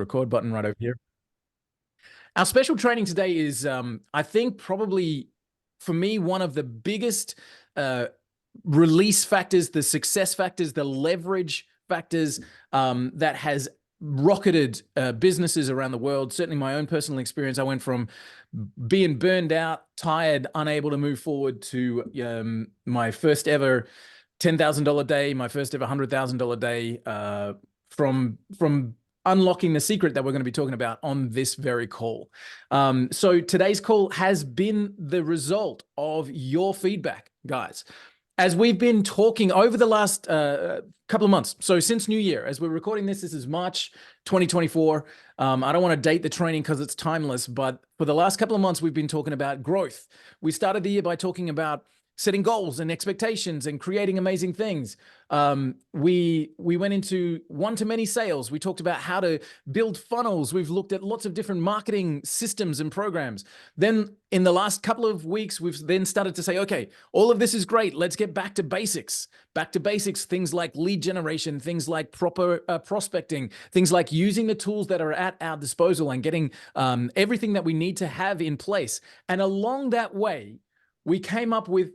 record button right over here. Our special training today is, I think, probably for me, one of the biggest release factors, the success factors, the leverage factors that has rocketed businesses around the world. Certainly my own personal experience, I went from being burned out, tired, unable to move forward to my first ever $10,000 day, my first ever $100,000 day from unlocking the secret that we're going to be talking about on this very call. So today's call has been the result of your feedback, guys. As we've been talking over the last couple of months, so since New Year, as we're recording this is March 2024. I don't want to date the training because it's timeless, but for the last couple of months, we've been talking about growth. We started the year by talking about setting goals and expectations and creating amazing things. We went into one-to-many sales. We talked about how to build funnels. We've looked at lots of different marketing systems and programs. Then in the last couple of weeks, we've then started to say, okay, all of this is great. Let's get back to basics. Back to basics, things like lead generation, things like proper prospecting, things like using the tools that are at our disposal and getting everything that we need to have in place. And along that way, we came up with,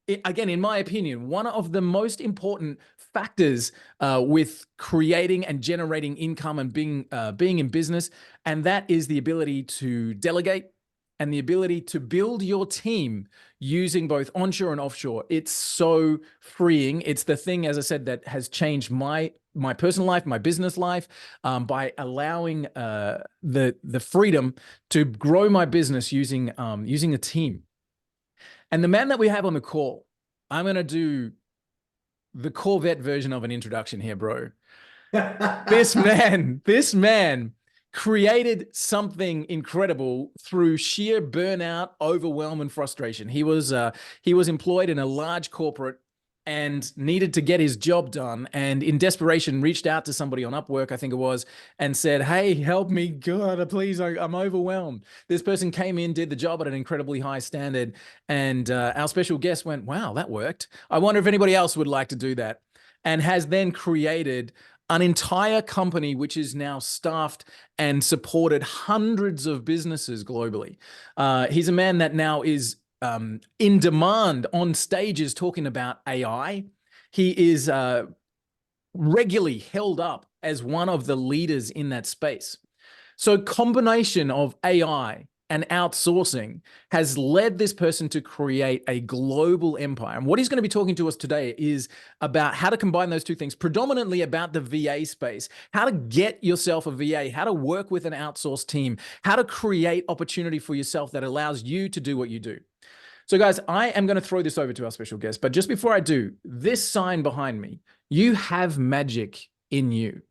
again, in my opinion, one of the most important factors with creating and generating income and being in business, and that is the ability to delegate and the ability to build your team using both onshore and offshore. It's so freeing. It's the thing, as I said, that has changed my personal life, my business life, by allowing the freedom to grow my business using a team. And the man that we have on the call, I'm going to do the Corvette version of an introduction here, bro. This man created something incredible through sheer burnout, overwhelm, and frustration. He was employed in a large corporate and needed to get his job done, and in desperation reached out to somebody on Upwork, I think it was, and said, hey, help me, God, please, I'm overwhelmed. This person came in, did the job at an incredibly high standard, and our special guest went, wow, that worked. I wonder if anybody else would like to do that, and has then created an entire company which is now staffed and supported hundreds of businesses globally. He's a man that now is in demand on stages talking about AI. He is regularly held up as one of the leaders in that space. So combination of AI and outsourcing has led this person to create a global empire. And what he's going to be talking to us today is about how to combine those two things, predominantly about the VA space, how to get yourself a VA, how to work with an outsourced team, how to create opportunity for yourself that allows you to do what you do. So guys, I am going to throw this over to our special guest, but just before I do, this sign behind me, you have magic in you.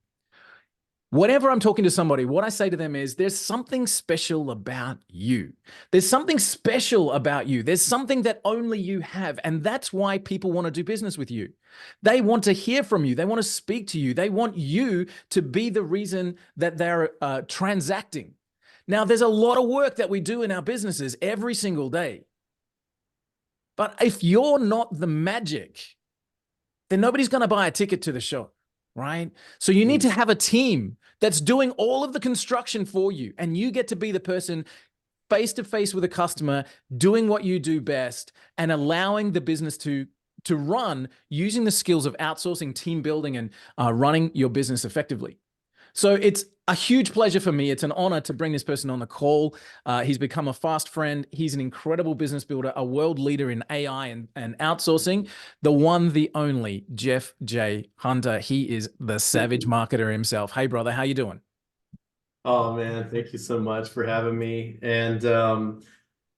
Whenever I'm talking to somebody, what I say to them is, there's something special about you. There's something special about you. There's something that only you have. And that's why people want to do business with you. They want to hear from you. They want to speak to you. They want you to be the reason that they're transacting. Now, there's a lot of work that we do in our businesses every single day. But if you're not the magic, then nobody's going to buy a ticket to the show, right? So you need to have a team that's doing all of the construction for you, and you get to be the person face to face with a customer, doing what you do best and allowing the business to run using the skills of outsourcing, team building, and running your business effectively. So it's a huge pleasure for me. It's an honor to bring this person on the call. He's become a fast friend. He's an incredible business builder, a world leader in AI and outsourcing, the one, the only Jeff J. Hunter. He is the savage marketer himself. Hey, brother, how you doing? Oh, man, thank you so much for having me. And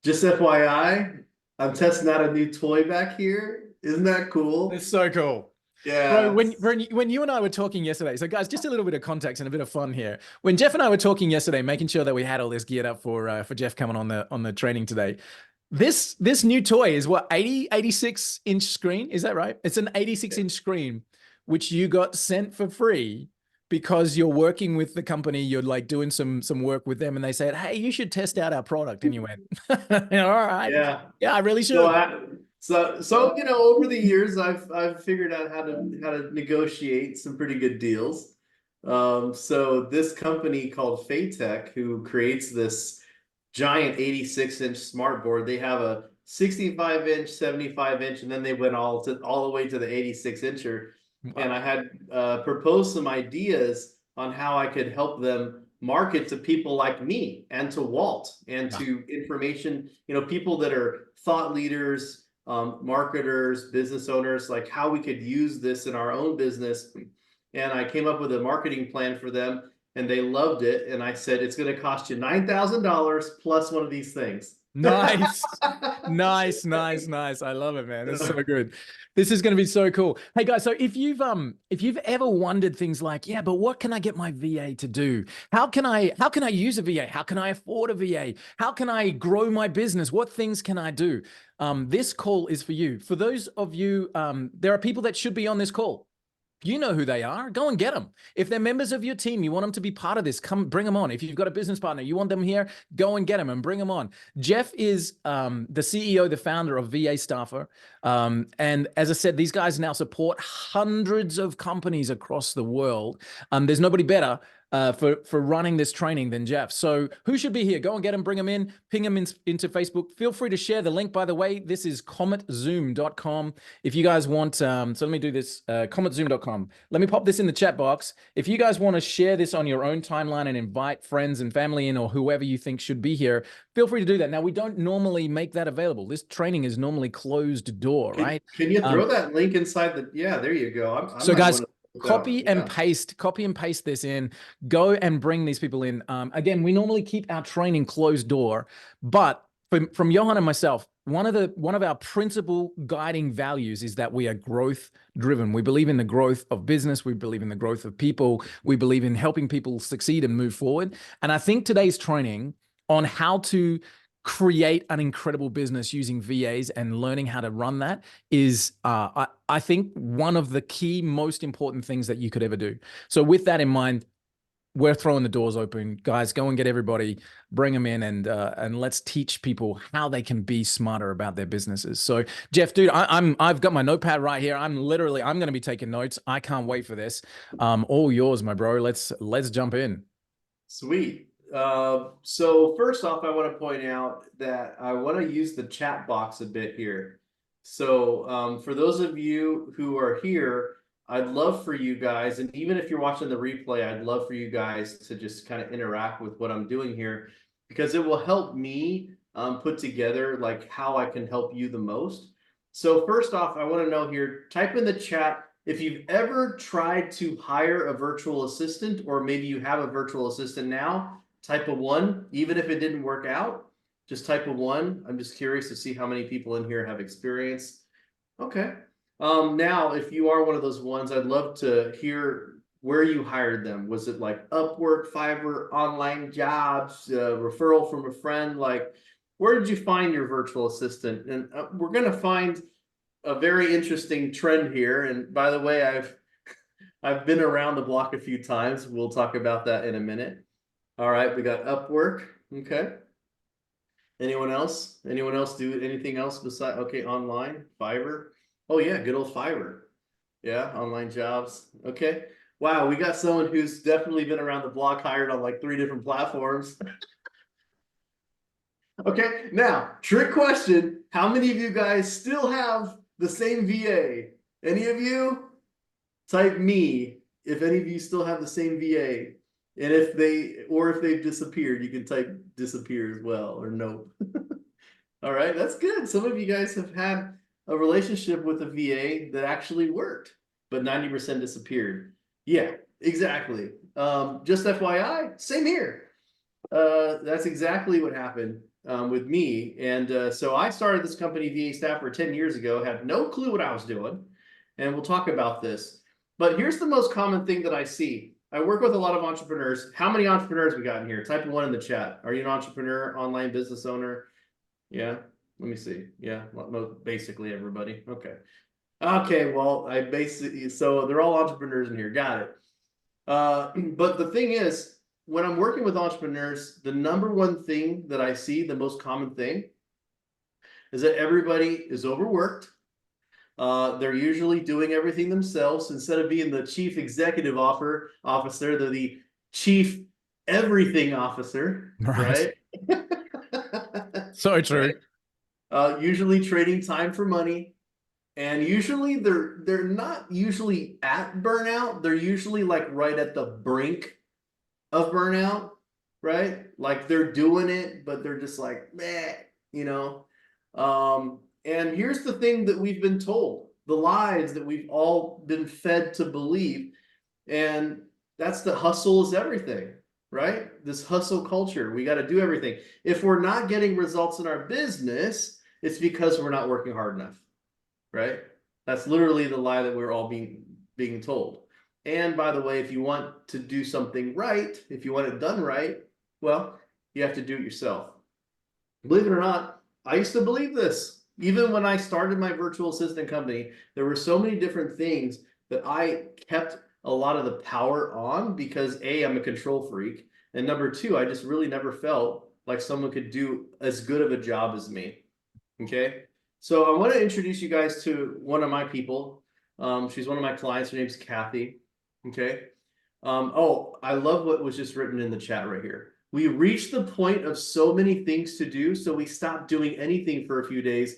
just FYI, I'm testing out a new toy back here. Isn't that cool? It's so cool. Yeah. Bro, when you and I were talking yesterday, so guys, just a little bit of context and a bit of fun here. When Jeff and I were talking yesterday, making sure that we had all this geared up for Jeff coming on the training today, this new toy is what, 86-inch screen? Is that right? It's an 86-inch screen, which you got sent for free because you're working with the company, you're like doing some work with them, and they said, hey, you should test out our product. And you went, all right. Yeah. Yeah, I really should. So over the years, I've figured out how to negotiate some pretty good deals. So this company called Phatek, who creates this giant 86-inch smart board, they have a 65-inch, 75-inch, and then they went all the way to the 86-incher. And Wow. I had proposed some ideas on how I could help them market to people like me and to Walt and Yeah. to information, people that are thought leaders, marketers, business owners, like how we could use this in our own business. And I came up with a marketing plan for them and they loved it. And I said, it's going to cost you $9,000 plus one of these things. Nice. Nice. I love it, man. It's so good. This is going to be so cool. Hey guys, so if you've ever wondered things like, yeah, but what can I get my VA to do? How can I use a VA? How can I afford a VA? How can I grow my business? What things can I do? This call is for you. For those of you, there are people that should be on this call. You know who they are. Go and get them. If they're members of your team, you want them to be part of this, come bring them on. If you've got a business partner, you want them here, go and get them and bring them on. Jeff is the CEO, the founder of VA Staffer. And as I said, these guys now support hundreds of companies across the world. There's nobody better for running this training than Jeff. So who should be here? Go and get them, bring them in, ping them into Facebook. Feel free to share the link, by the way. This is cometzoom.com. If you guys want, so let me do this, cometzoom.com. Let me pop this in the chat box. If you guys want to share this on your own timeline and invite friends and family in or whoever you think should be here, feel free to do that. Now, we don't normally make that available. This training is normally closed door, right? Can you throw that link inside yeah, there you go. I So might guys, want to copy and yeah. paste this in. Go and bring these people in. Again, we normally keep our training closed door, but from Johan and myself, one of our principal guiding values is that we are growth driven. We believe in the growth of business. We believe in the growth of people. We believe in helping people succeed and move forward. And I think today's training on how to create an incredible business using VAs and learning how to run that is, I think, one of the key, most important things that you could ever do. So with that in mind, we're throwing the doors open. Guys, go and get everybody, bring them in, and let's teach people how they can be smarter about their businesses. So Jeff, dude, I've got my notepad right here. I'm going to be taking notes. I can't wait for this. All yours, my bro. Let's jump in. Sweet. So first off, I want to point out that I want to use the chat box a bit here. So for those of you who are here, I'd love for you guys, and even if you're watching the replay, I'd love for you guys to just kind of interact with what I'm doing here, because it will help me put together like how I can help you the most. So first off, I want to know here, type in the chat if you've ever tried to hire a virtual assistant, or maybe you have a virtual assistant now, type a 1. Even if it didn't work out, just type a 1. I'm just curious to see how many people in here have experience. Okay. Now, if you are one of those ones, I'd love to hear where you hired them. Was it like Upwork, Fiverr, online jobs, referral from a friend? Like, where did you find your virtual assistant? And we're going to find a very interesting trend here. And by the way, I've been around the block a few times. We'll talk about that in a minute. All right, we got Upwork. Okay. Anyone else? Anyone else do anything else besides, okay, online, Fiverr? Oh yeah, good old Fiverr. Yeah, online jobs. Okay. Wow, we got someone who's definitely been around the block, hired on like 3 different platforms. Okay, now, trick question. How many of you guys still have the same VA? Any of you? Type me if any of you still have the same VA. And if they've disappeared, you can type disappear as well, or nope. All right, that's good. Some of you guys have had a relationship with a VA that actually worked, but 90% disappeared. Yeah, exactly. Just FYI, same here. That's exactly what happened with me. And so I started this company, VA Staffer, 10 years ago, had no clue what I was doing. And we'll talk about this. But here's the most common thing that I see. I work with a lot of entrepreneurs. How many entrepreneurs we got in here? Type 1 in the chat. Are you an entrepreneur, online business owner? Yeah, let me see. Yeah, basically everybody. Okay. Okay, well, so they're all entrepreneurs in here. Got it. But the thing is, when I'm working with entrepreneurs, the number one thing that I see, the most common thing, is that everybody is overworked. They're usually doing everything themselves. Instead of being the chief executive officer, they're the chief everything officer, Right. right? So true. Right. Usually trading time for money. And usually they're not usually at burnout. They're usually like right at the brink of burnout, right? Like they're doing it, but they're just like, meh, you know. And here's the thing that we've been told, the lies that we've all been fed to believe, and that's the hustle is everything, right? This hustle culture, we got to do everything. If we're not getting results in our business, it's because we're not working hard enough, right? That's literally the lie that we're all being told. And by the way, if you want to do something right, if you want it done right, well, you have to do it yourself. Believe it or not, I used to believe this. Even when I started my virtual assistant company, there were so many different things that I kept a lot of the power on because A, I'm a control freak. And number two, I just really never felt like someone could do as good of a job as me. Okay. So I want to introduce you guys to one of my people. She's one of my clients. Her name's Kathy. Okay. Oh, I love what was just written in the chat right here. We reached the point of so many things to do, so we stopped doing anything for a few days,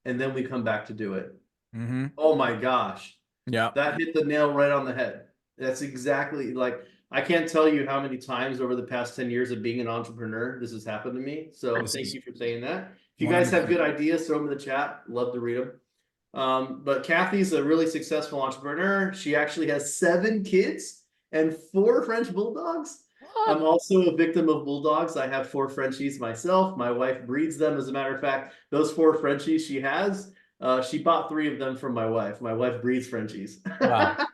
and then we come back to do it. Mm-hmm. Oh my gosh. Yeah. That hit the nail right on the head. That's exactly like I can't tell you how many times over the past 10 years of being an entrepreneur this has happened to me. So This thank is you for saying that. If you guys have 100%. good ideas, throw them in the chat. Love to read them. But Kathy's a really successful entrepreneur. She actually has 7 kids and 4 French bulldogs. What? I'm also a victim of bulldogs. I have 4 Frenchies myself. My wife breeds them. As a matter of fact, those 4 Frenchies she has, she bought 3 of them from my wife. My wife breeds Frenchies. Wow.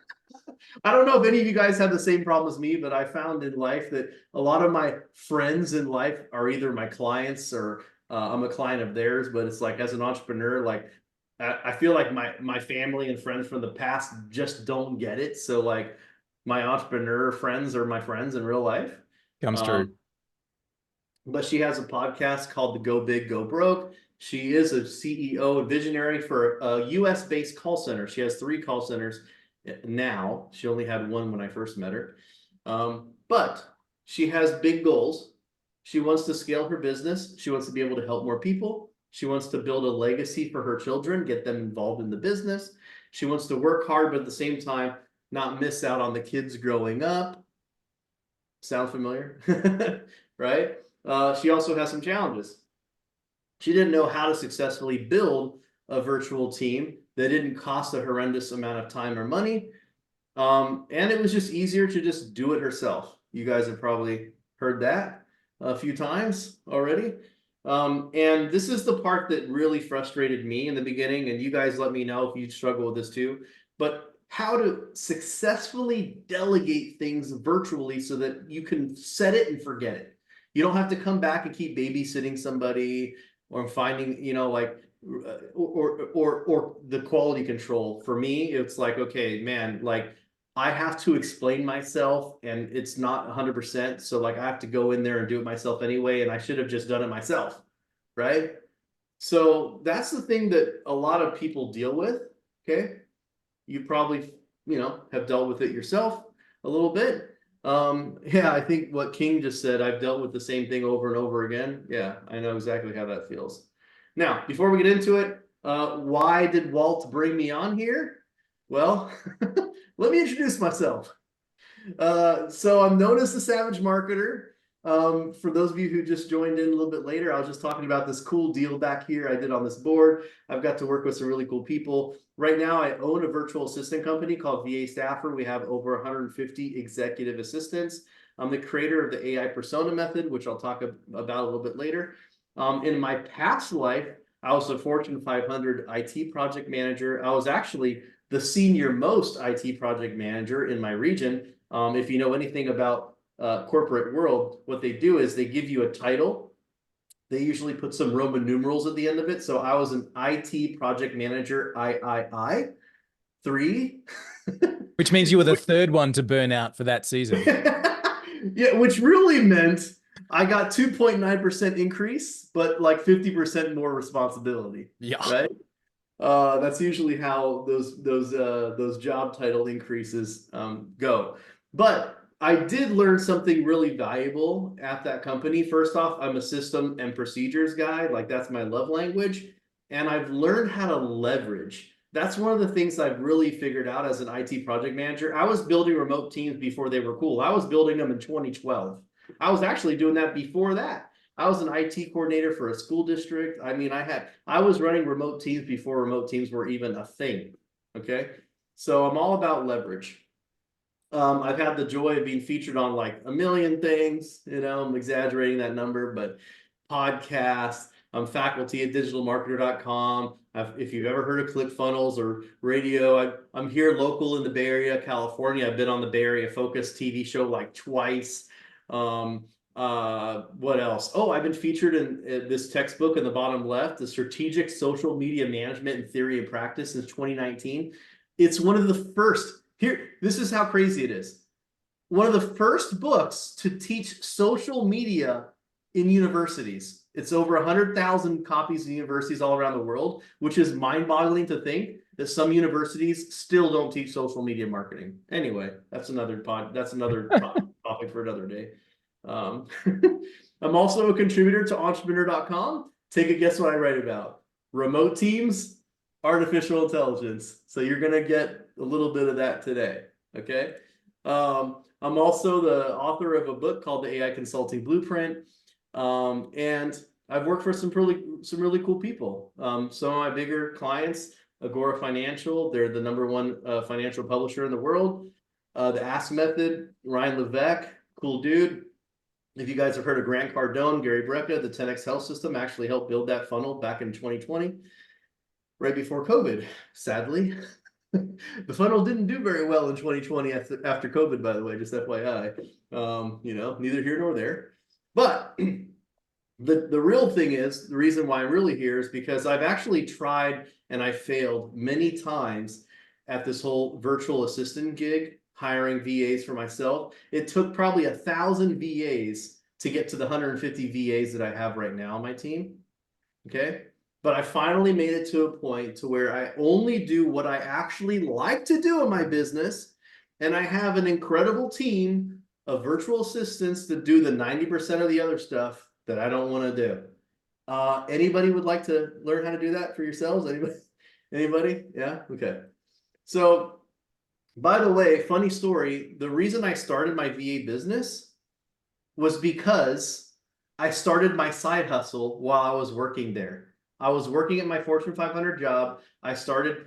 I don't know if any of you guys have the same problem as me, but I found in life that a lot of my friends in life are either my clients or I'm a client of theirs. But it's like as an entrepreneur, like I feel like my family and friends from the past just don't get it. So like my entrepreneur friends are my friends in real life. Comes true. Um, but she has a podcast called the Go Big, Go Broke. She is a CEO and visionary for a US based call center. She has 3 call centers now. She only had 1 when I first met her. But she has big goals. She wants to scale her business. She wants to be able to help more people. She wants to build a legacy for her children, get them involved in the business. She wants to work hard, but at the same time, not miss out on the kids growing up. Sound familiar? Right? She also has some challenges. She didn't know how to successfully build a virtual team that didn't cost a horrendous amount of time or money. And it was just easier to just do it herself. You guys have probably heard that a few times already. And this is the part that really frustrated me in the beginning. And you guys let me know if you struggle with this too. But how to successfully delegate things virtually so that you can set it and forget it. You don't have to come back and keep babysitting somebody or finding, you know, like or the quality control. For me, it's like, okay, man, like I have to explain myself and it's not 100%. So like I have to go in there and do it myself anyway. And I should have just done it myself. Right. So that's the thing that a lot of people deal with. Okay. You probably, you know, have dealt with it yourself a little bit. Yeah, I think what King just said, I've dealt with the same thing over and over again. Yeah, I know exactly how that feels. Now, before we get into it, why did Walt bring me on here? Well, let me introduce myself. So I'm known as the Savage Marketer. For those of you who just joined in a little bit later, I was just talking about this cool deal back here I did on this board. I've got to work with some really cool people. Right now, I own a virtual assistant company called VA Staffer. We have over 150 executive assistants. I'm the creator of the AI persona method, which I'll talk about a little bit later. In my past life, I was a Fortune 500 IT project manager. I was actually the senior most IT project manager in my region. If you know anything about corporate world, what they do is they give you a title. They usually put some Roman numerals at the end of it. So I was an IT project manager, III 3. Which means you were the 3rd one to burn out for that season. Yeah, which really meant I got 2.9% increase, but like 50% more responsibility. Yeah. Right. That's usually how those job title increases go. But I did learn something really valuable at that company. First off, I'm a system and procedures guy, like that's my love language, and I've learned how to leverage. That's one of the things I've really figured out as an IT project manager. I was building remote teams before they were cool. I was building them in 2012. I was actually doing that before that. I was an IT coordinator for a school district. I mean, I was running remote teams before remote teams were even a thing. Okay. So I'm all about leverage. I've had the joy of being featured on like a million things, I'm exaggerating that number, but podcasts. I'm faculty at digitalmarketer.com. If you've ever heard of ClickFunnels or radio, I'm here local in the Bay Area, California. I've been on the Bay Area Focus TV show like twice. What else? Oh, I've been featured in this textbook in the bottom left, the Strategic Social Media Management in Theory and Practice since 2019. It's one of the first. Here, this is how crazy it is. One of the first books to teach social media in universities. It's over 100,000 copies in universities all around the world, which is mind-boggling to think that some universities still don't teach social media marketing. Anyway, that's another topic for another day. I'm also a contributor to entrepreneur.com. Take a guess what I write about. Remote teams, artificial intelligence. So you're going to get a little bit of that today. Okay. I'm also the author of a book called the AI Consulting Blueprint. And I've worked for some really cool people. Some of my bigger clients, Agora Financial, they're the #1 financial publisher in the world. The Ask Method, Ryan Levesque, cool dude. If you guys have heard of Grant Cardone, Gary Brecka, the 10X Health System actually helped build that funnel back in 2020, right before COVID, sadly. The funnel didn't do very well in 2020 after COVID, by the way, just FYI. Neither here nor there. But the real thing is, the reason why I'm really here is because I've actually tried and I failed many times at this whole virtual assistant gig, hiring VAs for myself. It took probably 1,000 VAs to get to the 150 VAs that I have right now on my team. Okay. But I finally made it to a point to where I only do what I actually like to do in my business. And I have an incredible team of virtual assistants that do the 90% of the other stuff that I don't want to do. Anybody would like to learn how to do that for yourselves? Anybody? Yeah. Okay. So, by the way, funny story. The reason I started my VA business was because I started my side hustle while I was working there. I was working at my Fortune 500 job. I started,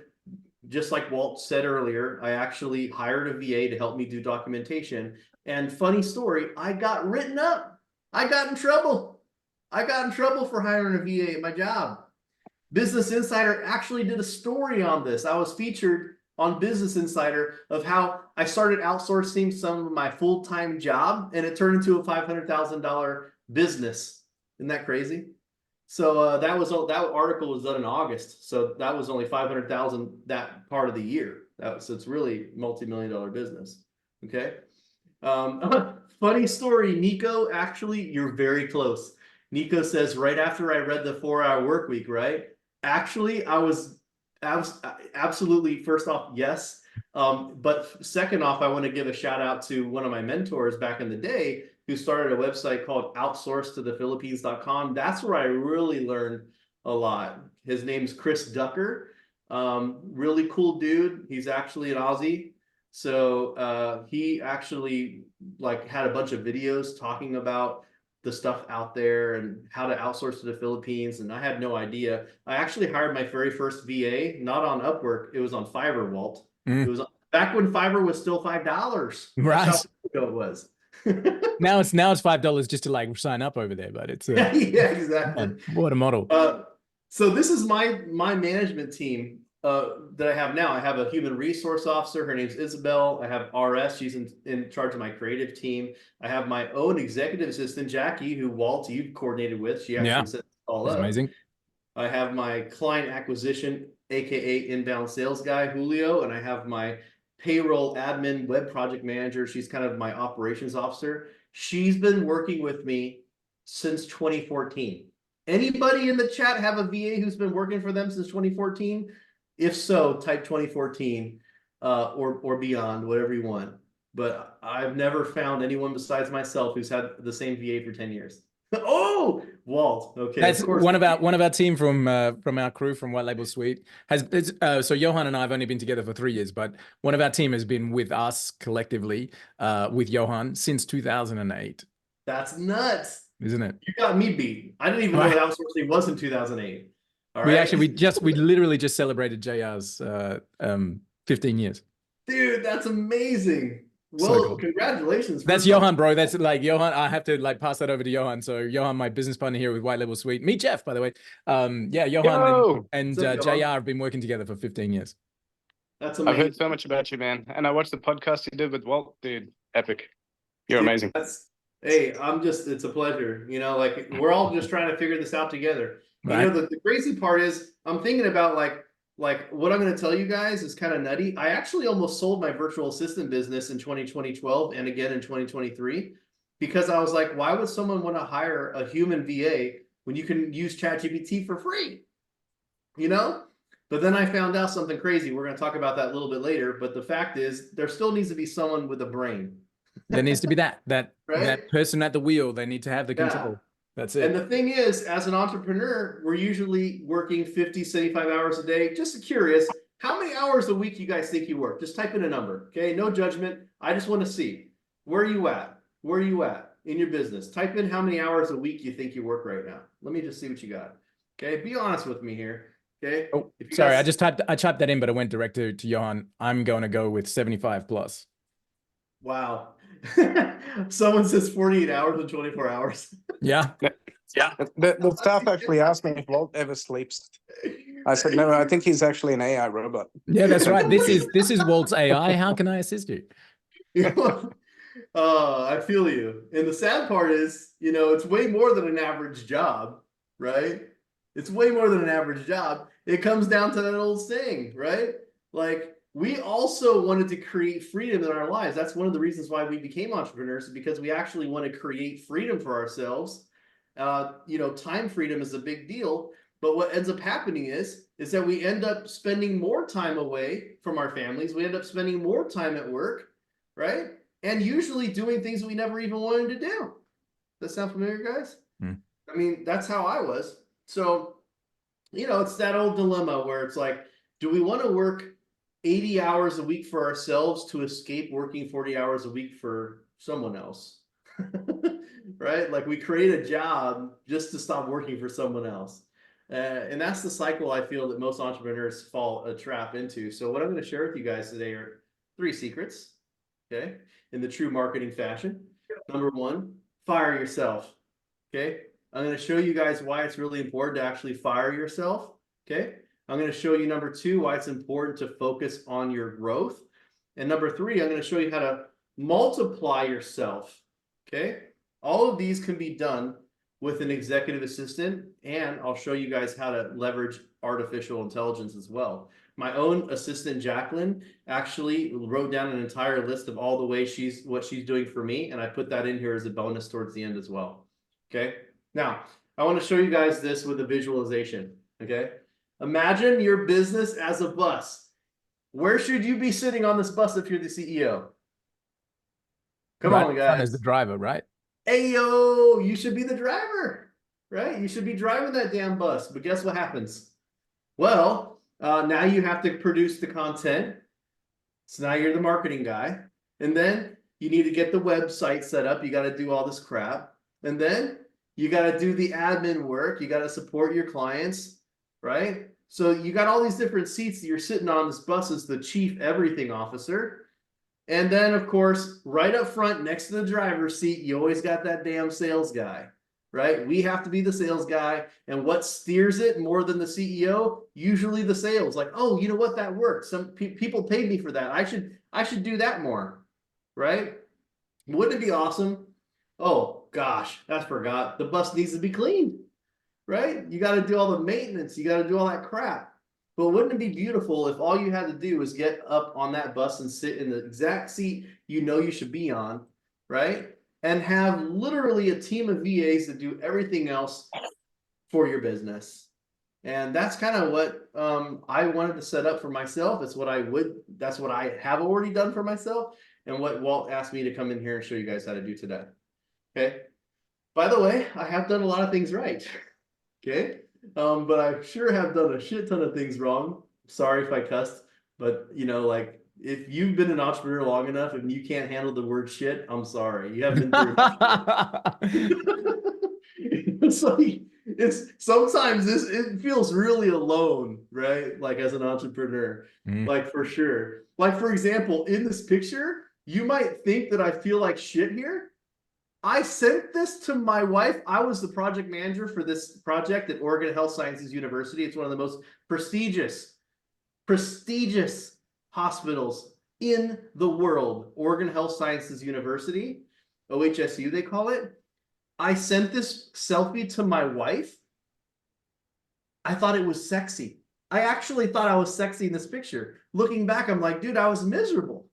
just like Walt said earlier, I actually hired a VA to help me do documentation. And funny story, I got written up. I got in trouble. I got in trouble for hiring a VA at my job. Business Insider actually did a story on this. I was featured on Business Insider of how I started outsourcing some of my full-time job and it turned into a $500,000 business. Isn't that crazy? So that article was done in August. So that was only 500,000 that part of the year. So it's really multi-million-dollar business. Okay. Funny story, Nico, actually, you're very close. Nico says, right after I read the 4-Hour Work Week, right? Actually, I was absolutely, first off, yes. But second off, I want to give a shout out to one of my mentors back in the day who started a website called outsourcetothephilippines.com. That's where I really learned a lot. His name's Chris Ducker. Really cool dude. He's actually an Aussie. So he actually had a bunch of videos talking about the stuff out there and how to outsource to the Philippines. And I had no idea. I actually hired my very first VA, not on Upwork. It was on Fiverr, Walt. It was back when Fiverr was still $5. Right. That's how ago it was. Now it's $5 just to sign up over there, but it's yeah, exactly. What a model. So this is my management team that I have now. I have a human resource officer. Her name's Isabel. I have RS. She's in charge of my creative team. I have my own executive assistant, Jackie, who Walt, you've coordinated with. She actually set it all up. Amazing. I have my client acquisition, aka inbound sales guy, Julio, and I have my payroll admin web project manager. She's kind of my operations officer. She's been working with me since 2014. Anybody in the chat have a VA who's been working for them since 2014? If so, type 2014 or beyond, whatever you want. But I've never found anyone besides myself who's had the same VA for 10 years. Oh, Walt. Okay, of That's course. one of our team from our crew from White Label Suite so Johan and I have only been together for 3 years, but one of our team has been with us collectively with Johan since 2008, That's nuts. isn't it? You got me beat. I didn't even know what outsourcing was in 2008. All We right. actually we literally just celebrated JR's 15 years. Dude, that's amazing. So Well, cool. congratulations. That's First off. Johan, bro. That's like Johan. I have to like pass that over to Johan. So Johan, my business partner here with White Label Suite. Meet Jeff, by the way. Yeah, Johan Yo, and What's up, JR Johan? have been working together for 15 years. That's I've heard amazing. so much about you, man. And I watched the podcast you did with Walt, dude. Epic. You're Dude, amazing. hey, it's a pleasure. Like we're all just trying to figure this out together. Right. The crazy part is I'm thinking about like what I'm going to tell you guys is kind of nutty. I actually almost sold my virtual assistant business in 2012 and again in 2023 because I was like, why would someone want to hire a human VA when you can use ChatGPT for free? But then I found out something crazy. We're going to talk about that a little bit later. But the fact is, there still needs to be someone with a brain. There needs to be that Right? person at the wheel. They need to have the Yeah. control. That's And it. the thing is, as an entrepreneur, we're usually working 50, 75 hours a day. Just curious, how many hours a week you guys think you work? Just type in a number, okay? No judgment. I just want to see. Where are you at? Where are you at in your business? Type in how many hours a week you think you work right now. Let me just see what you got. Okay, be honest with me here. Okay. Oh, If you sorry, guys, I typed that in, but I went direct to Johan. I'm going to go with 75 plus. wow. Someone says 48 hours and 24 hours. Yeah. Yeah. The staff actually asked me if Walt ever sleeps. I said, no, I think he's actually an AI robot. Yeah, that's right. This is Walt's AI. How can I assist you? I feel you. And the sad part is, it's way more than an average job, right? It's way more than an average job. It comes down to that old saying, right? Like we also wanted to create freedom in our lives. That's one of the reasons why we became entrepreneurs, because we actually want to create freedom for ourselves. Time freedom is a big deal. But what ends up happening is that we end up spending more time away from our families. We end up spending more time at work, right? And usually doing things we never even wanted to do. Does that sound familiar, guys? I mean, that's how I was. So, it's that old dilemma where it's like, do we want to work 80 hours a week for ourselves to escape working 40 hours a week for someone else? Right? Like we create a job just to stop working for someone else. And that's the cycle I feel that most entrepreneurs fall a trap into. So what I'm going to share with you guys today are 3 secrets, okay, in the true marketing fashion. Number 1, fire yourself, okay? I'm going to show you guys why it's really important to actually fire yourself, okay? I'm going to show you number 2, why it's important to focus on your growth. And number 3, I'm going to show you how to multiply yourself, okay? All of these can be done with an executive assistant, and I'll show you guys how to leverage artificial intelligence as well. My own assistant, Jacqueline, actually wrote down an entire list of all the ways what she's doing for me, and I put that in here as a bonus towards the end as well. Okay. Now, I want to show you guys this with a visualization. Okay. Imagine your business as a bus. Where should you be sitting on this bus if you're the CEO? Come on, guys. As the driver, right? Hey, yo, you should be the driver, right? You should be driving that damn bus. But guess what happens? Well, now you have to produce the content. So now you're the marketing guy. And then you need to get the website set up. You got to do all this crap. And then you got to do the admin work. You got to support your clients, right? So you got all these different seats that you're sitting on. This bus as the chief everything officer. And then, of course, right up front next to the driver's seat, you always got that damn sales guy, right? We have to be the sales guy. And what steers it more than the CEO? Usually the sales. Like, oh, you know what? That worked. Some people paid me for that. I should do that more, right? Wouldn't it be awesome? Oh, gosh, I forgot. The bus needs to be cleaned, right? You got to do all the maintenance. You got to do all that crap. But wouldn't it be beautiful if all you had to do was get up on that bus and sit in the exact seat you should be on, right? And have literally a team of VAs that do everything else for your business. And that's kind of what I wanted to set up for myself. That's what I have already done for myself, and what Walt asked me to come in here and show you guys how to do today. Okay. By the way, I have done a lot of things right. Okay. But I sure have done a shit ton of things wrong. Sorry if I cussed, but you know, like if you've been an entrepreneur long enough and you can't handle the word shit, I'm sorry. You haven't been through it's like it's sometimes it feels really alone, right? Like as an entrepreneur, like for sure. Like for example, in this picture, you might think that I feel like shit here. I sent this to my wife. I was the project manager for this project at Oregon Health Sciences University. It's one of the most prestigious hospitals in the world. Oregon Health Sciences University, OHSU they call it. I sent this selfie to my wife. I thought it was sexy. I actually thought I was sexy in this picture. Looking back, I'm like, dude, I was miserable.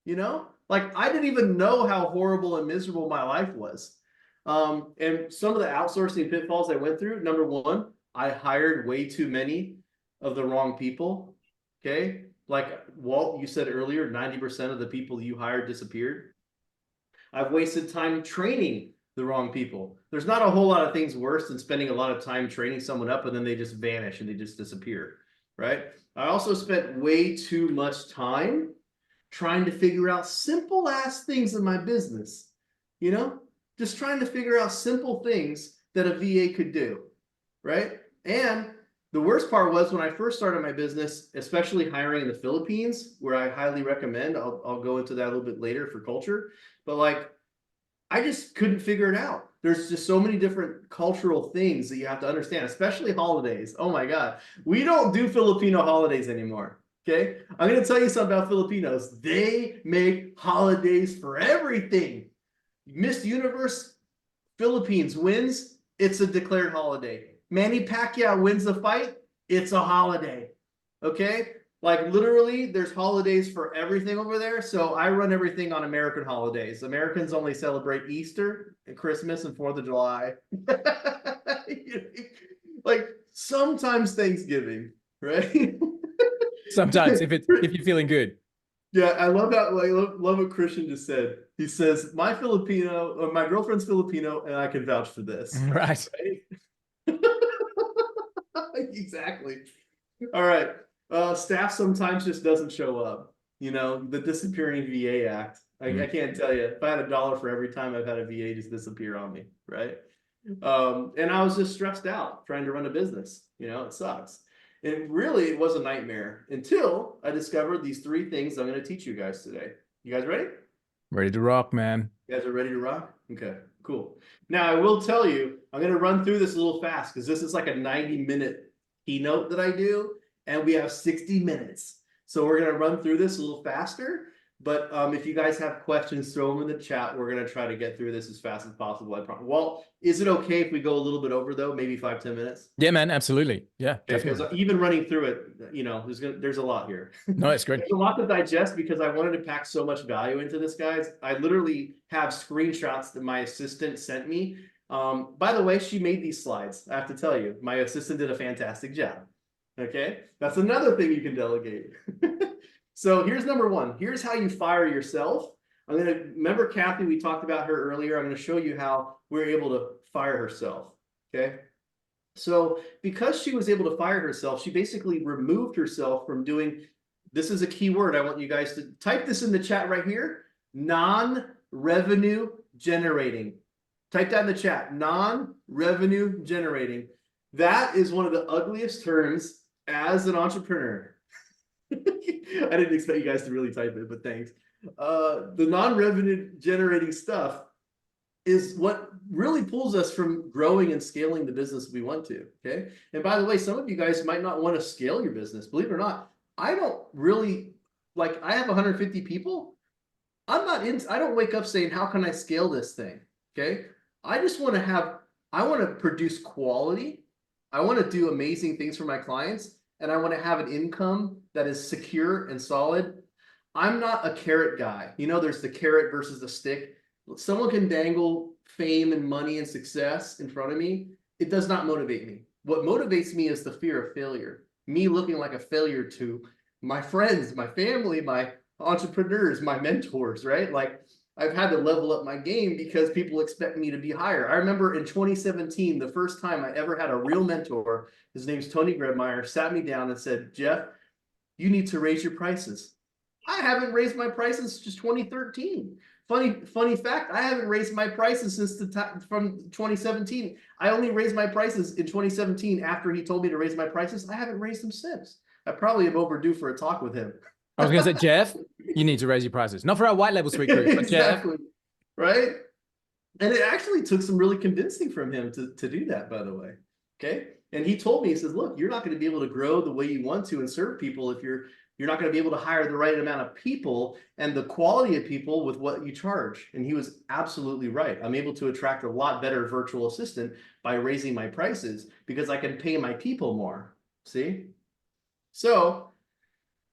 You know, like I didn't even know how horrible and miserable my life was. And some of the outsourcing pitfalls I went through. Number one, I hired way too many of the wrong people. Okay. Like Walt, you said earlier, 90% of the people you hired disappeared. I've wasted time training the wrong people. There's not a whole lot of things worse than spending a lot of time training someone up and then they just vanish and they just disappear, right? I also spent way too much time trying to figure out simple ass things in my business, you know, just trying to figure out simple things that a VA could do, right? And the worst part was when I first started my business, especially hiring in the Philippines, where I highly recommend, I'll go into that a little bit later for culture, but like, I just couldn't figure it out. There's just so many different cultural things that you have to understand, especially holidays. Oh my God. We don't do Filipino holidays anymore. Okay. I'm going to tell you something about Filipinos. They make holidays for everything. Miss Universe Philippines wins. It's a declared holiday. Manny Pacquiao wins the fight. It's a holiday. Okay. Like literally, there's holidays for everything over there. So I run everything on American holidays. Americans only celebrate Easter and Christmas and 4th of July. Like sometimes Thanksgiving, right? Sometimes if you're feeling good. Yeah, I love that. I love what Christian just said. He says, my girlfriend's Filipino, and I can vouch for this. Right. Exactly. All right. Staff sometimes just doesn't show up. You know, the disappearing VA act. I can't tell you. If I had $1 for every time I've had a VA just disappear on me, right? And I was just stressed out trying to run a business. You know, it sucks. And really, it was a nightmare until I discovered these 3 things I'm going to teach you guys today. You guys ready? Ready to rock, man. You guys are ready to rock? Okay, cool. Now, I will tell you, I'm going to run through this a little fast because this is like a 90-minute keynote that I do. And we have 60 minutes. So we're going to run through this a little faster. But if you guys have questions, throw them in the chat. We're going to try to get through this as fast as possible. I promise. Walt, is it okay if we go a little bit over though? Maybe 5-10 minutes? Yeah, man. Absolutely. Yeah, definitely. Because even running through it, you know, there's a lot here. No, it's great. There's a lot to digest because I wanted to pack so much value into this, guys. I literally have screenshots that my assistant sent me. By the way, she made these slides. I have to tell you, my assistant did a fantastic job. Okay, that's another thing you can delegate. So here's number 1. Here's how you fire yourself. Remember Kathy, we talked about her earlier. I'm going to show you how we're able to fire herself. Okay. So because she was able to fire herself, she basically removed herself from doing, this is a key word. I want you guys to type this in the chat right here. Non-revenue generating. Type that in the chat. Non-revenue generating. That is one of the ugliest terms as an entrepreneur. I didn't expect you guys to really type it, but thanks. The non-revenue generating stuff is what really pulls us from growing and scaling the business we want to. Okay. And by the way, some of you guys might not want to scale your business. Believe it or not, I don't really like, I have 150 people. I don't wake up saying, how can I scale this thing? Okay. I just want to produce quality. I want to do amazing things for my clients. And I want to have an income that is secure and solid. I'm not a carrot guy. You know, there's the carrot versus the stick. Someone can dangle fame and money and success in front of me. It does not motivate me. What motivates me is the fear of failure. Me looking like a failure to my friends, my family, my entrepreneurs, my mentors, right? Like I've had to level up my game because people expect me to be higher. I remember in 2017, the first time I ever had a real mentor, his name's Tony Grebmeyer, sat me down and said, Jeff, you need to raise your prices. I haven't raised my prices since 2013. Funny fact, I haven't raised my prices since from 2017. I only raised my prices in 2017 after he told me to raise my prices. I haven't raised them since. I probably am overdue for a talk with him. I was going to say, Jeff, you need to raise your prices. Not for our white label sweet crew, but Exactly. Jeff. Right? And it actually took some really convincing from him to do that, by the way. Okay. And he told me, he says, look, you're not going to be able to grow the way you want to and serve people if you're not going to be able to hire the right amount of people and the quality of people with what you charge. And he was absolutely right. I'm able to attract a lot better virtual assistant by raising my prices because I can pay my people more. See? So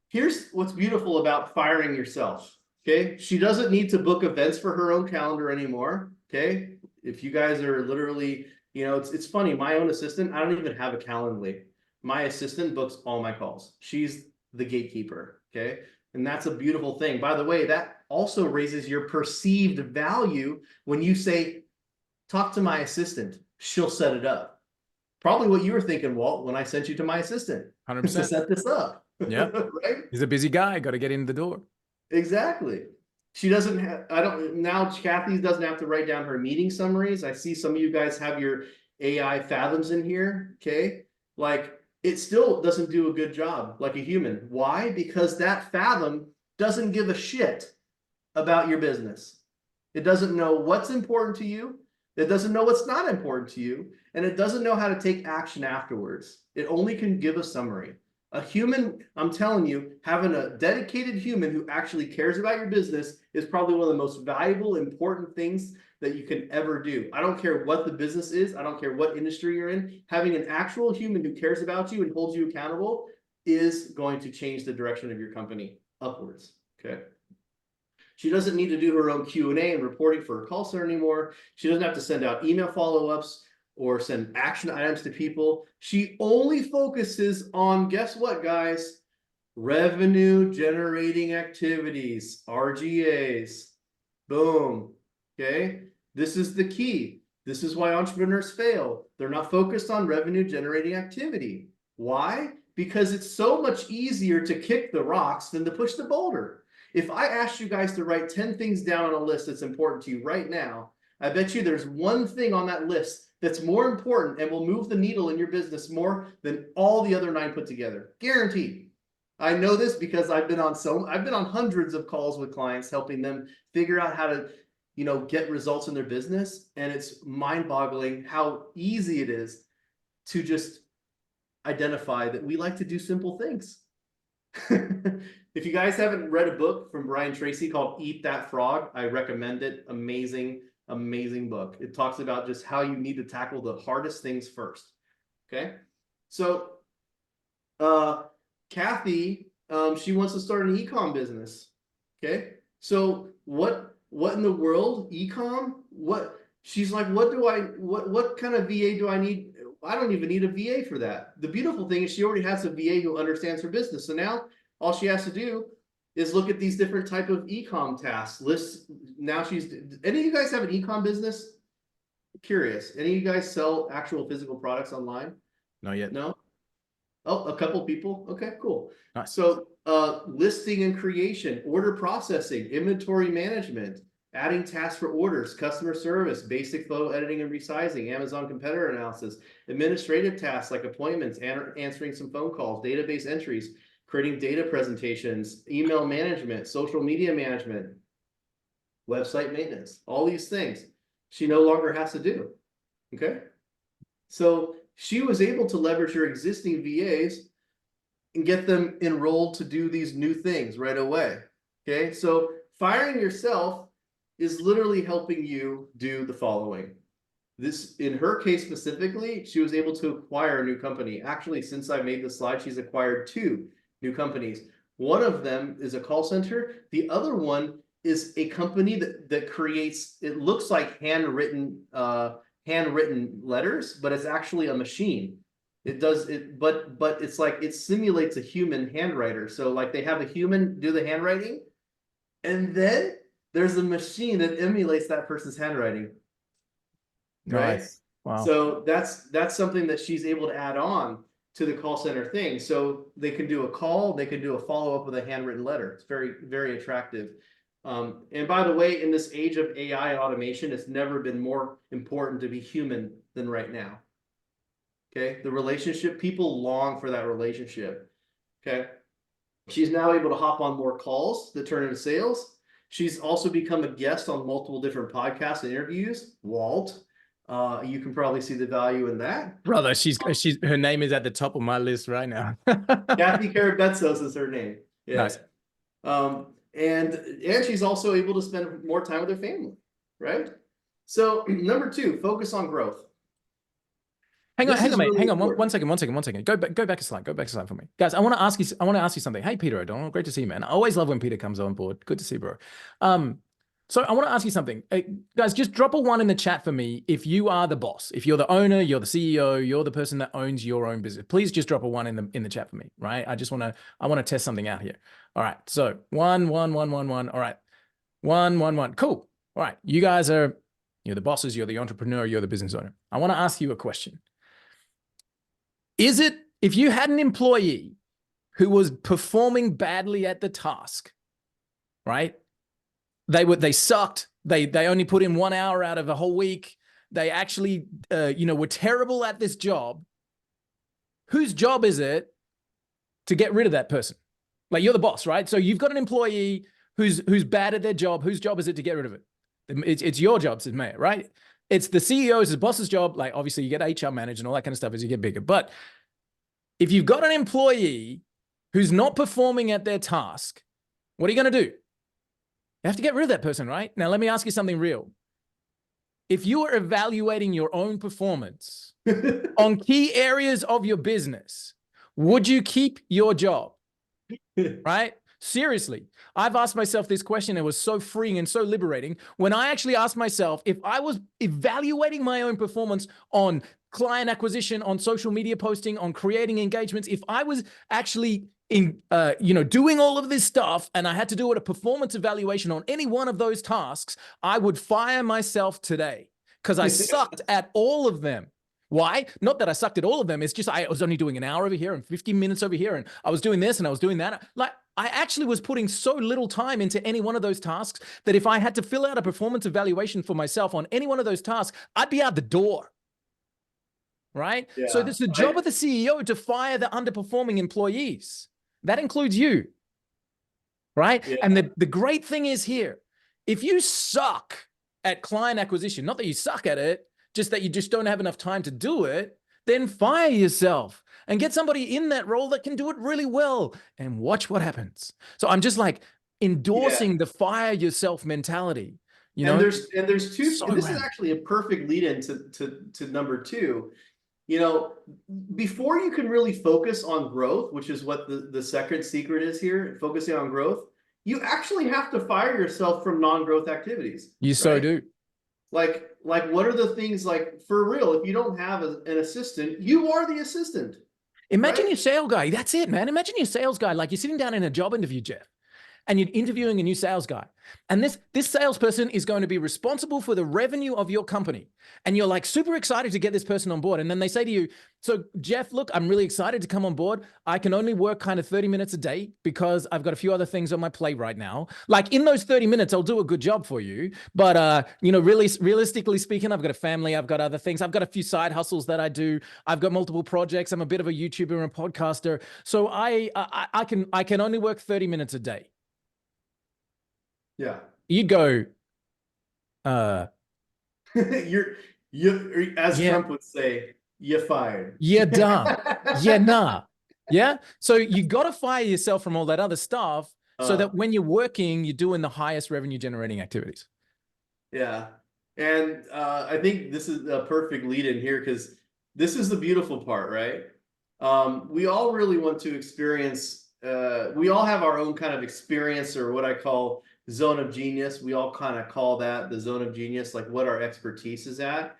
here's what's beautiful about firing yourself. Okay. She doesn't need to book events for her own calendar anymore. Okay. If you guys are literally, you know, it's funny. My own assistant, I don't even have a Calendly. My assistant books all my calls. She's the gatekeeper. Okay. And that's a beautiful thing. By the way, that also raises your perceived value when you say, talk to my assistant, she'll set it up. Probably what you were thinking, Walt, when I sent you to my assistant 100%. to set this up. Yeah. Right? He's a busy guy. Got to get in the door. Exactly. She doesn't have, now Kathy doesn't have to write down her meeting summaries. I see some of you guys have your AI fathoms in here. Okay. Like it still doesn't do a good job like a human. Why? Because that fathom doesn't give a shit about your business. It doesn't know what's important to you. It doesn't know what's not important to you. And it doesn't know how to take action afterwards. It only can give a summary. A human, I'm telling you, having a dedicated human who actually cares about your business is probably one of the most valuable, important things that you can ever do. I don't care what the business is. I don't care what industry you're in. Having an actual human who cares about you and holds you accountable is going to change the direction of your company upwards. Okay. She doesn't need to do her own Q&A and reporting for her call center anymore. She doesn't have to send out email follow-ups or send action items to people. She only focuses on, guess what, guys? Revenue generating activities, RGAs. Boom. Okay. This is the key. This is why entrepreneurs fail. They're not focused on revenue generating activity. Why? Because it's so much easier to kick the rocks than to push the boulder. If I asked you guys to write 10 things down on a list that's important to you right now, I bet you there's one thing on that list that's more important and will move the needle in your business more than all the other 9 put together. Guaranteed. I know this because I've been on hundreds of calls with clients helping them figure out how to, you know, get results in their business. And it's mind-boggling how easy it is to just identify that we like to do simple things. If you guys haven't read a book from Brian Tracy called Eat That Frog, I recommend it. Amazing, amazing book. It talks about just how you need to tackle the hardest things first. Okay. So, Kathy, she wants to start an e-com business. Okay. So what in the world? E-com? She's like, what kind of VA do I need? I don't even need a VA for that. The beautiful thing is she already has a VA who understands her business. So now all she has to do is look at these different type of e-com tasks lists. Now any of you guys have an e-com business? Curious. Any of you guys sell actual physical products online? Not yet. No? Oh, a couple people. Okay, cool. Nice. So listing and creation, order processing, inventory management, adding tasks for orders, customer service, basic photo editing and resizing, Amazon competitor analysis, administrative tasks like appointments, answering some phone calls, database entries, creating data presentations, email management, social media management, website maintenance, all these things she no longer has to do. Okay. So she was able to leverage her existing VAs and get them enrolled to do these new things right away. Okay. So firing yourself is literally helping you do the following. This, in her case specifically, she was able to acquire a new company. Actually, since I made the slide, she's acquired 2 new companies. One of them is a call center. The other one is a company that creates, it looks like handwritten letters, but it's actually a machine. It does it, but it's like it simulates a human handwriter. So like they have a human do the handwriting, and then there's a machine that emulates that person's handwriting, right? Nice. Wow. So that's something that she's able to add on to the call center thing. So they can do a call, they can do a follow-up with a handwritten letter. It's very, very attractive. And by the way, in this age of AI automation, it's never been more important to be human than right now. Okay, the relationship, people long for that relationship. Okay, she's now able to hop on more calls that turn into sales. She's also become a guest on multiple different podcasts and interviews. Walt, you can probably see the value in that. Brother, her name is at the top of my list right now. Kathy Karabetsos is her name. Yeah. Nice. And she's also able to spend more time with her family, right? So number 2, focus on growth. Hang on, mate. Really Hang on. One second. Go back a slide. Go back a slide for me. Guys, I want to ask you something. Hey, Peter O'Donnell. Great to see you, man. I always love when Peter comes on board. Good to see you, bro. So I want to ask you something. Guys, just drop a 1 in the chat for me if you are the boss. If you're the owner, you're the CEO, you're the person that owns your own business. Please just drop a 1 in the chat for me, right? I want to test something out here. All right. So 1. All right. 1. Cool. All right. You're the bosses, you're the entrepreneur, you're the business owner. I want to ask you a question. Is it, if you had an employee who was performing badly at the task, right? They sucked. They only put in 1 hour out of a whole week. They actually, were terrible at this job. Whose job is it to get rid of that person? Like, you're the boss, right? So you've got an employee who's bad at their job. Whose job is it to get rid of it? It's your job, says Mayor, right? It's the CEO's, the boss's job. Like, obviously you get HR managed and all that kind of stuff as you get bigger. But if you've got an employee who's not performing at their task, what are you going to do? You have to get rid of that person, right? Now, let me ask you something real. If you are evaluating your own performance on key areas of your business, would you keep your job? Right? Seriously, I've asked myself this question. It was so freeing and so liberating when I actually asked myself, if I was evaluating my own performance on client acquisition, on social media posting, on creating engagements, if I was actually doing all of this stuff and I had to do a performance evaluation on any one of those tasks, I would fire myself today because I sucked at all of them. Why? Not that I sucked at all of them. It's just I was only doing an hour over here and 15 minutes over here, and I was doing this and I was doing that. Like, I actually was putting so little time into any one of those tasks that if I had to fill out a performance evaluation for myself on any one of those tasks, I'd be out the door. Right? Yeah. So it's the job of the CEO to fire the underperforming employees. That includes you. Right? Yeah. And the great thing is here, if you suck at client acquisition, not that you suck at it, just that you just don't have enough time to do it, then fire yourself and get somebody in that role that can do it really well and watch what happens. So I'm just like endorsing the fire yourself mentality. And there's two, so this is actually a perfect lead in to number 2. Before you can really focus on growth, which is what the second secret is here, focusing on growth, you actually have to fire yourself from non-growth activities. You so do. Like what are the things, like, for real, if you don't have an assistant, you are the assistant. Imagine your sales guy. That's it, man. Imagine your sales guy. Like, you're sitting down in a job interview, Jeff, and you're interviewing a new sales guy. And this salesperson is going to be responsible for the revenue of your company. And you're like super excited to get this person on board. And then they say to you, so Jeff, look, I'm really excited to come on board. I can only work kind of 30 minutes a day because I've got a few other things on my plate right now. Like, in those 30 minutes, I'll do a good job for you. But, really, realistically speaking, I've got a family. I've got other things. I've got a few side hustles that I do. I've got multiple projects. I'm a bit of a YouTuber and a podcaster. So I can only work 30 minutes a day. Yeah. You'd go, you're as Trump would say, you're fired. You're done. Yeah, nah. Yeah. So you got to fire yourself from all that other stuff so that when you're working, you're doing the highest revenue generating activities. Yeah. And I think this is a perfect lead in here, because this is the beautiful part, right? We all really want to experience, we all have our own kind of experience, or what I call zone of genius. We all kind of call that the zone of genius, like what our expertise is at.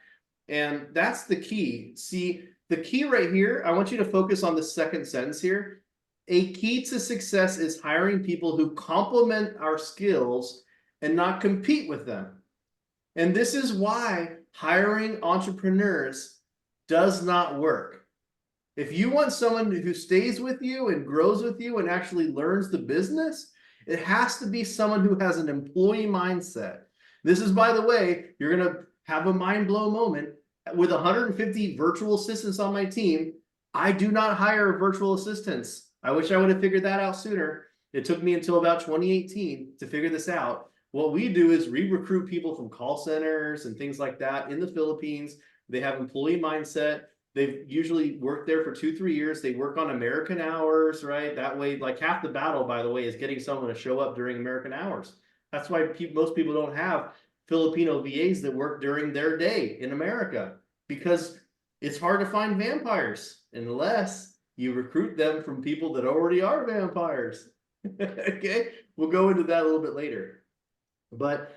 And that's the key. See, the key right here, I want you to focus on the second sentence here. A key to success is hiring people who complement our skills and not compete with them. And this is why hiring entrepreneurs does not work. If you want someone who stays with you and grows with you and actually learns the business, it has to be someone who has an employee mindset. This is, by the way, you're going to have a mind blow moment. With 150 virtual assistants on my team, I do not hire virtual assistants. I wish I would have figured that out sooner. It took me until about 2018 to figure this out. What we do is we recruit people from call centers and things like that in the Philippines. They have employee mindset. They've usually worked there for 2-3 years. They work on American hours, right? That way, like half the battle, by the way, is getting someone to show up during American hours. That's why most people don't have Filipino VAs that work during their day in America, because it's hard to find vampires unless you recruit them from people that already are vampires. Okay, we'll go into that a little bit later. But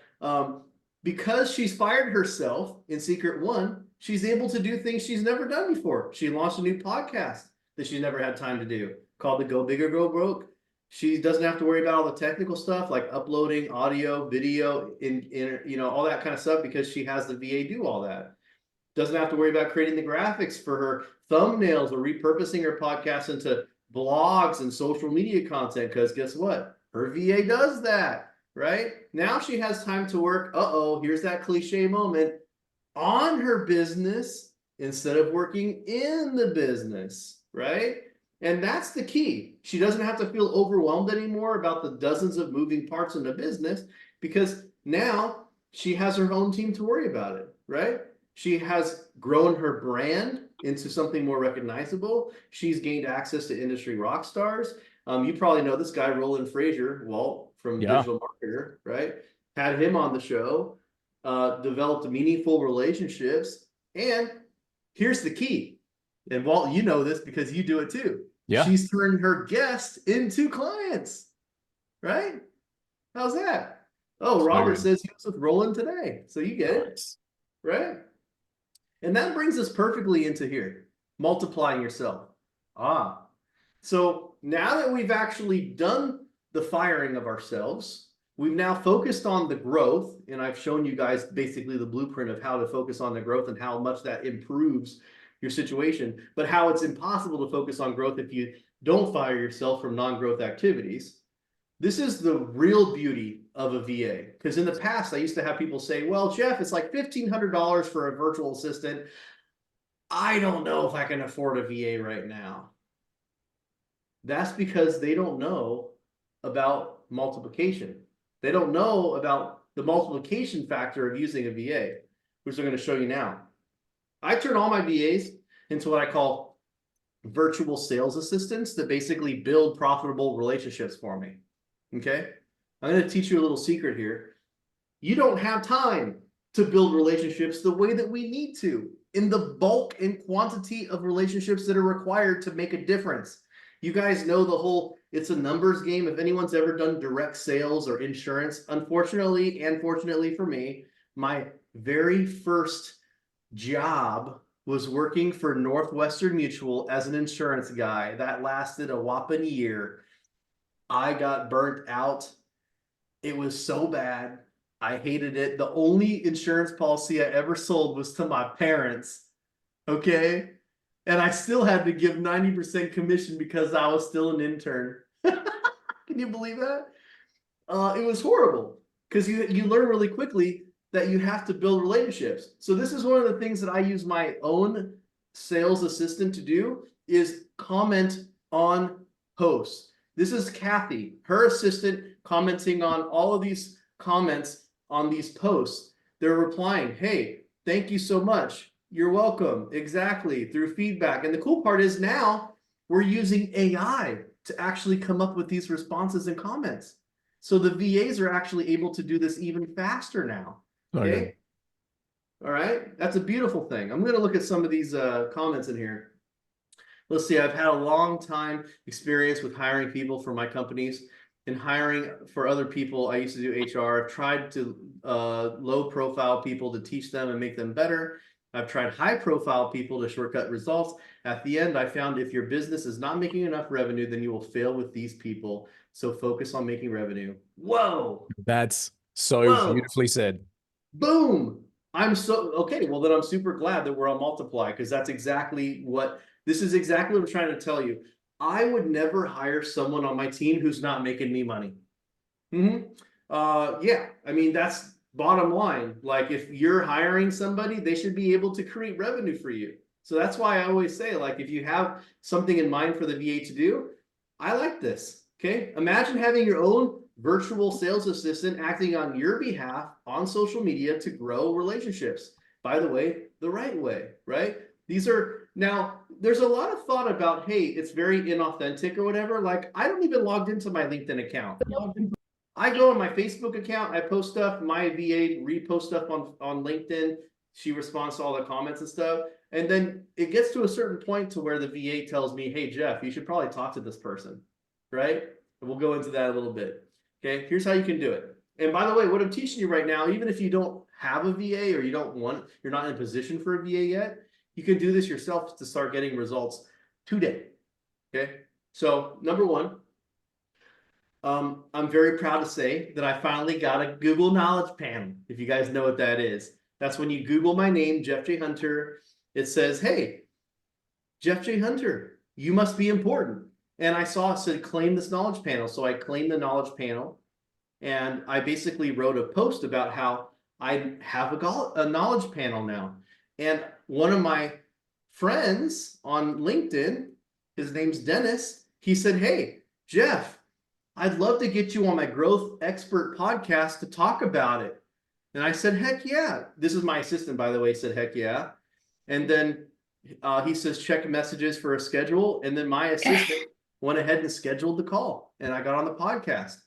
because she's fired herself in Secret One, she's able to do things she's never done before. She launched a new podcast that she's never had time to do called the Go Big or Go Broke. She doesn't have to worry about all the technical stuff like uploading audio, video, in all that kind of stuff, because she has the VA do all that. Doesn't have to worry about creating the graphics for her thumbnails or repurposing her podcast into blogs and social media content, because guess what? Her VA does that, right? Now she has time to work, here's that cliche moment, on her business instead of working in the business, right? And that's the key. She doesn't have to feel overwhelmed anymore about the dozens of moving parts in the business, because now she has her own team to worry about it, right? She has grown her brand into something more recognizable. She's gained access to industry rock stars. You probably know this guy, Roland Frazier, Walt from Digital Marketer, right? Had him on the show, developed meaningful relationships. And here's the key. And Walt, you know this because you do it too. Yeah. She's turned her guests into clients, right? How's that? Oh, Robert says he was with Roland today. So you get it, right? And that brings us perfectly into here, multiplying yourself. So now that we've actually done the firing of ourselves, we've now focused on the growth, and I've shown you guys basically the blueprint of how to focus on the growth and how much that improves your situation, but how it's impossible to focus on growth if you don't fire yourself from non-growth activities. This is the real beauty of a VA, because in the past I used to have people say, well, Jeff, it's like $1,500 for a virtual assistant. I don't know if I can afford a VA right now. That's because they don't know about multiplication. They don't know about the multiplication factor of using a VA, which I'm going to show you now. I turn all my VAs into what I call virtual sales assistants that basically build profitable relationships for me. Okay? I'm going to teach you a little secret here. You don't have time to build relationships the way that we need to, in the bulk and quantity of relationships that are required to make a difference. You guys know the whole, it's a numbers game. If anyone's ever done direct sales or insurance, unfortunately and fortunately for me, my very first job was working for Northwestern Mutual as an insurance guy. That lasted a whopping year. I got burnt out. It was so bad. I hated it. The only insurance policy I ever sold was to my parents. Okay? And I still had to give 90% commission because I was still an intern. Can you believe that? It was horrible, because you learn really quickly that you have to build relationships. So this is one of the things that I use my own sales assistant to do, is comment on posts. This is Kathy, her assistant, commenting on all of these comments on these posts. They're replying, hey, thank you so much. You're welcome. Exactly. Through feedback. And the cool part is now we're using AI to actually come up with these responses and comments. So the VAs are actually able to do this even faster now. Okay. All right. That's a beautiful thing. I'm going to look at some of these comments in here. Let's see. I've had a long time experience with hiring people for my companies. In hiring for other people, I used to do HR. I've tried to low profile people to teach them and make them better. I've tried high profile people to shortcut results. At the end, I found if your business is not making enough revenue, then you will fail with these people. So focus on making revenue. Whoa. That's so Whoa. beautifully said. Boom. I'm so okay. Well, then I'm super glad that we're on Multiply, because that's exactly what this is exactly what I'm trying to tell you. I would never hire someone on my team who's not making me money. Yeah, I mean, that's bottom line. Like, if you're hiring somebody, they should be able to create revenue for you. So that's why I always say, like, if you have something in mind for the VA to do, I like this. Okay. Imagine having your own virtual sales assistant acting on your behalf on social media to grow relationships. By the way, the right way, right? These are now, there's a lot of thought about, hey, it's very inauthentic or whatever. Like, I don't even logged into my LinkedIn account. I go on my Facebook account, I post stuff, my VA repost stuff on LinkedIn. She responds to all the comments and stuff. And then it gets to a certain point to where the VA tells me, hey, Jeff, you should probably talk to this person, right? And we'll go into that a little bit. Okay, here's how you can do it. And by the way, what I'm teaching you right now, even if you don't have a VA or you're not in a position for a VA yet, you can do this yourself to start getting results today. Okay, so number one, I'm very proud to say that I finally got a Google Knowledge Panel. If you guys know what that is, that's when you Google my name, Jeff J. Hunter. It says, hey, Jeff J. Hunter, you must be important. And I saw it said claim this knowledge panel. So I claimed the knowledge panel, and I basically wrote a post about how I have a knowledge panel now. And one of my friends on LinkedIn, his name's Dennis, he said, hey, Jeff, I'd love to get you on my Growth Expert podcast to talk about it. And I said, heck yeah. This is my assistant, by the way, said, heck yeah. And then he says, check messages for a schedule. And then my assistant went ahead and scheduled the call, and I got on the podcast.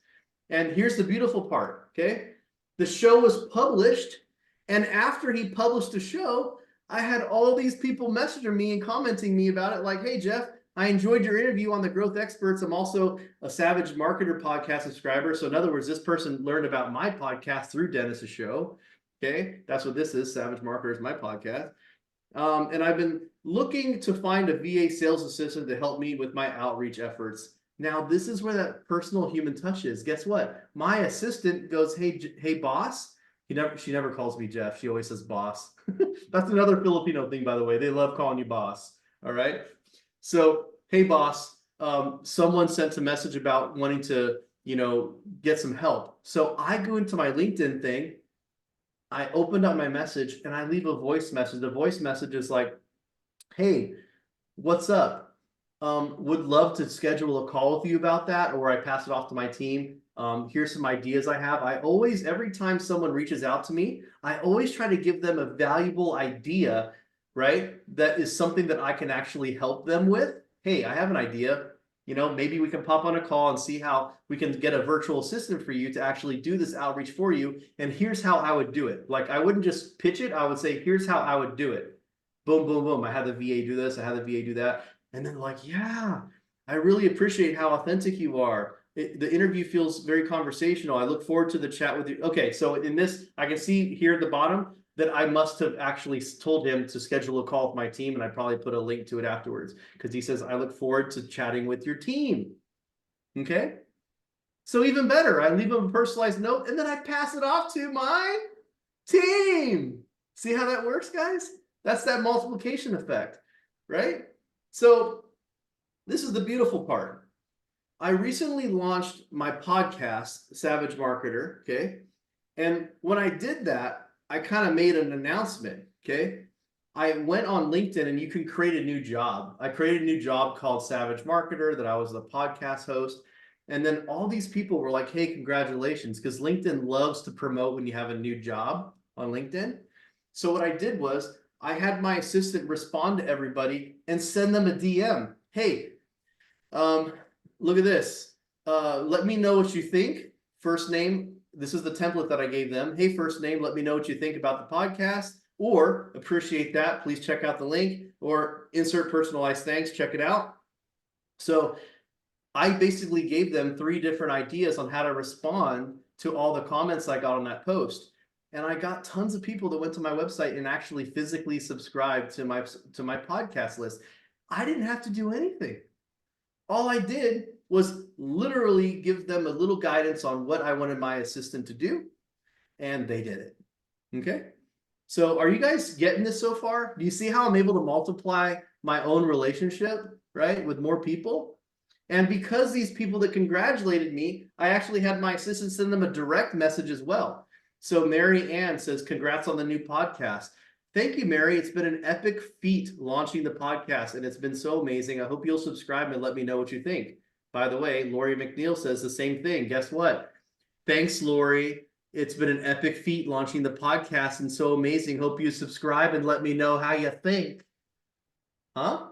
And here's the beautiful part, okay? The show was published, and after he published the show, I had all these people messaging me and commenting me about it, like, hey, Jeff, I enjoyed your interview on the Growth Experts. I'm also a Savage Marketer podcast subscriber. So in other words, this person learned about my podcast through Dennis's show. Okay, that's what this is. Savage Marketer is my podcast. And I've been looking to find a VA sales assistant to help me with my outreach efforts. Now, this is where that personal human touch is. Guess what? My assistant goes, hey, boss. She never calls me Jeff. She always says boss. That's another Filipino thing, by the way. They love calling you boss. All right. So, hey, boss, someone sent a message about wanting to, get some help. So I go into my LinkedIn thing. I opened up my message and I leave a voice message. The voice message is like, hey, what's up? Would love to schedule a call with you about that, or I pass it off to my team. Here's some ideas I have. Every time someone reaches out to me, I always try to give them a valuable idea, right? That is something that I can actually help them with. Hey, I have an idea. Maybe we can pop on a call and see how we can get a virtual assistant for you to actually do this outreach for you. And here's how I would do it. Like, I wouldn't just pitch it. I would say, here's how I would do it. Boom, boom, boom. I had the VA do this. I had the VA do that. And then like, yeah, I really appreciate how authentic you are. The interview feels very conversational. I look forward to the chat with you. Okay, so in this, I can see here at the bottom that I must have actually told him to schedule a call with my team, and I probably put a link to it afterwards, because he says, I look forward to chatting with your team. Okay, so even better, I leave him a personalized note, and then I pass it off to my team. See how that works, guys? That's that multiplication effect, right? So this is the beautiful part. I recently launched my podcast, Savage Marketer, okay? And when I did that, I kind of made an announcement, okay? I went on LinkedIn, and you can create a new job. I created a new job called Savage Marketer, that I was the podcast host. And then all these people were like, hey, congratulations, because LinkedIn loves to promote when you have a new job on LinkedIn. So what I did was I had my assistant respond to everybody and send them a DM. Hey, look at this. Let me know what you think. First name. This is the template that I gave them. Hey, first name, let me know what you think about the podcast, or appreciate that. Please check out the link, or insert personalized thanks. Check it out. So I basically gave them 3 different ideas on how to respond to all the comments I got on that post. and I got tons of people that went to my website and actually physically subscribed to my podcast list. I didn't have to do anything. All I did was literally give them a little guidance on what I wanted my assistant to do, and they did it. Okay. So are you guys getting this so far? Do you see how I'm able to multiply my own relationship, right, with more people? And because these people that congratulated me, I actually had my assistant send them a direct message as well. So Mary Ann says, congrats on the new podcast. Thank you, Mary. It's been an epic feat launching the podcast, and it's been so amazing. I hope you'll subscribe and let me know what you think. By the way, Lori McNeil says the same thing. Guess what? Thanks, Lori. It's been an epic feat launching the podcast and so amazing. Hope you subscribe and let me know how you think. Huh?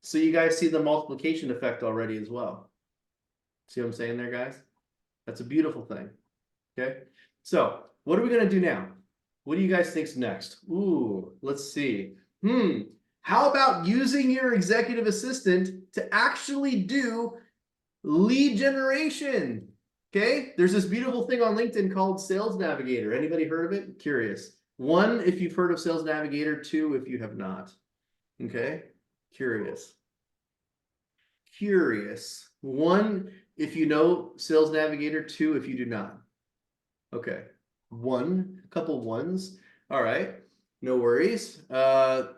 So you guys see the multiplication effect already as well. See what I'm saying there, guys? That's a beautiful thing. Okay. So what are we going to do now? What do you guys think's next? Ooh, let's see. How about using your executive assistant to actually do lead generation? Okay, there's this beautiful thing on LinkedIn called Sales Navigator. Anybody heard of it? Curious. 1, if you've heard of Sales Navigator. 2, if you have not. Okay, curious. 1, if you know Sales Navigator. 2, if you do not. Okay, a couple ones. All right, no worries. A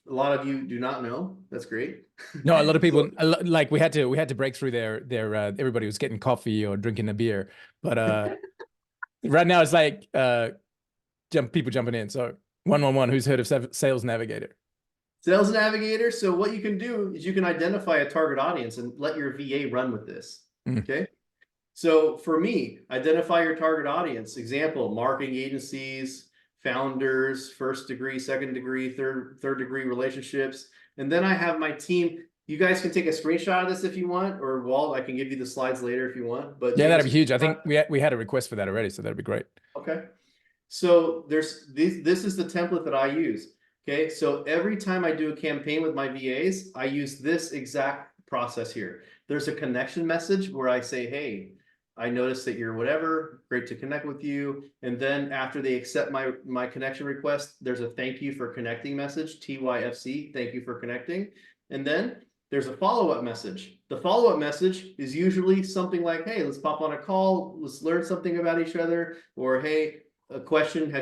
lot of you do not know. That's great. No, a lot of people like we had to break through their everybody was getting coffee or drinking a beer, but right now it's like people jumping in. So 111, who's heard of Sales Navigator? Sales Navigator. So what you can do is you can identify a target audience and let your VA run with this. Okay. So for me, identify your target audience. Example, marketing agencies, founders, first degree, second degree, third degree relationships. And then I have my team. You guys can take a screenshot of this if you want, or Walt, I can give you the slides later if you want. But yeah, that'd be huge. I think we had a request for that already, so that'd be great. Okay. So this is the template that I use. Okay. So every time I do a campaign with my VAs, I use this exact process here. There's a connection message where I say, hey, I noticed that you're whatever, great to connect with you. And then after they accept my connection request, there's a thank you for connecting message, TYFC, thank you for connecting. And then there's a follow-up message. The follow-up message is usually something like, hey, let's pop on a call, let's learn something about each other, or hey, a question,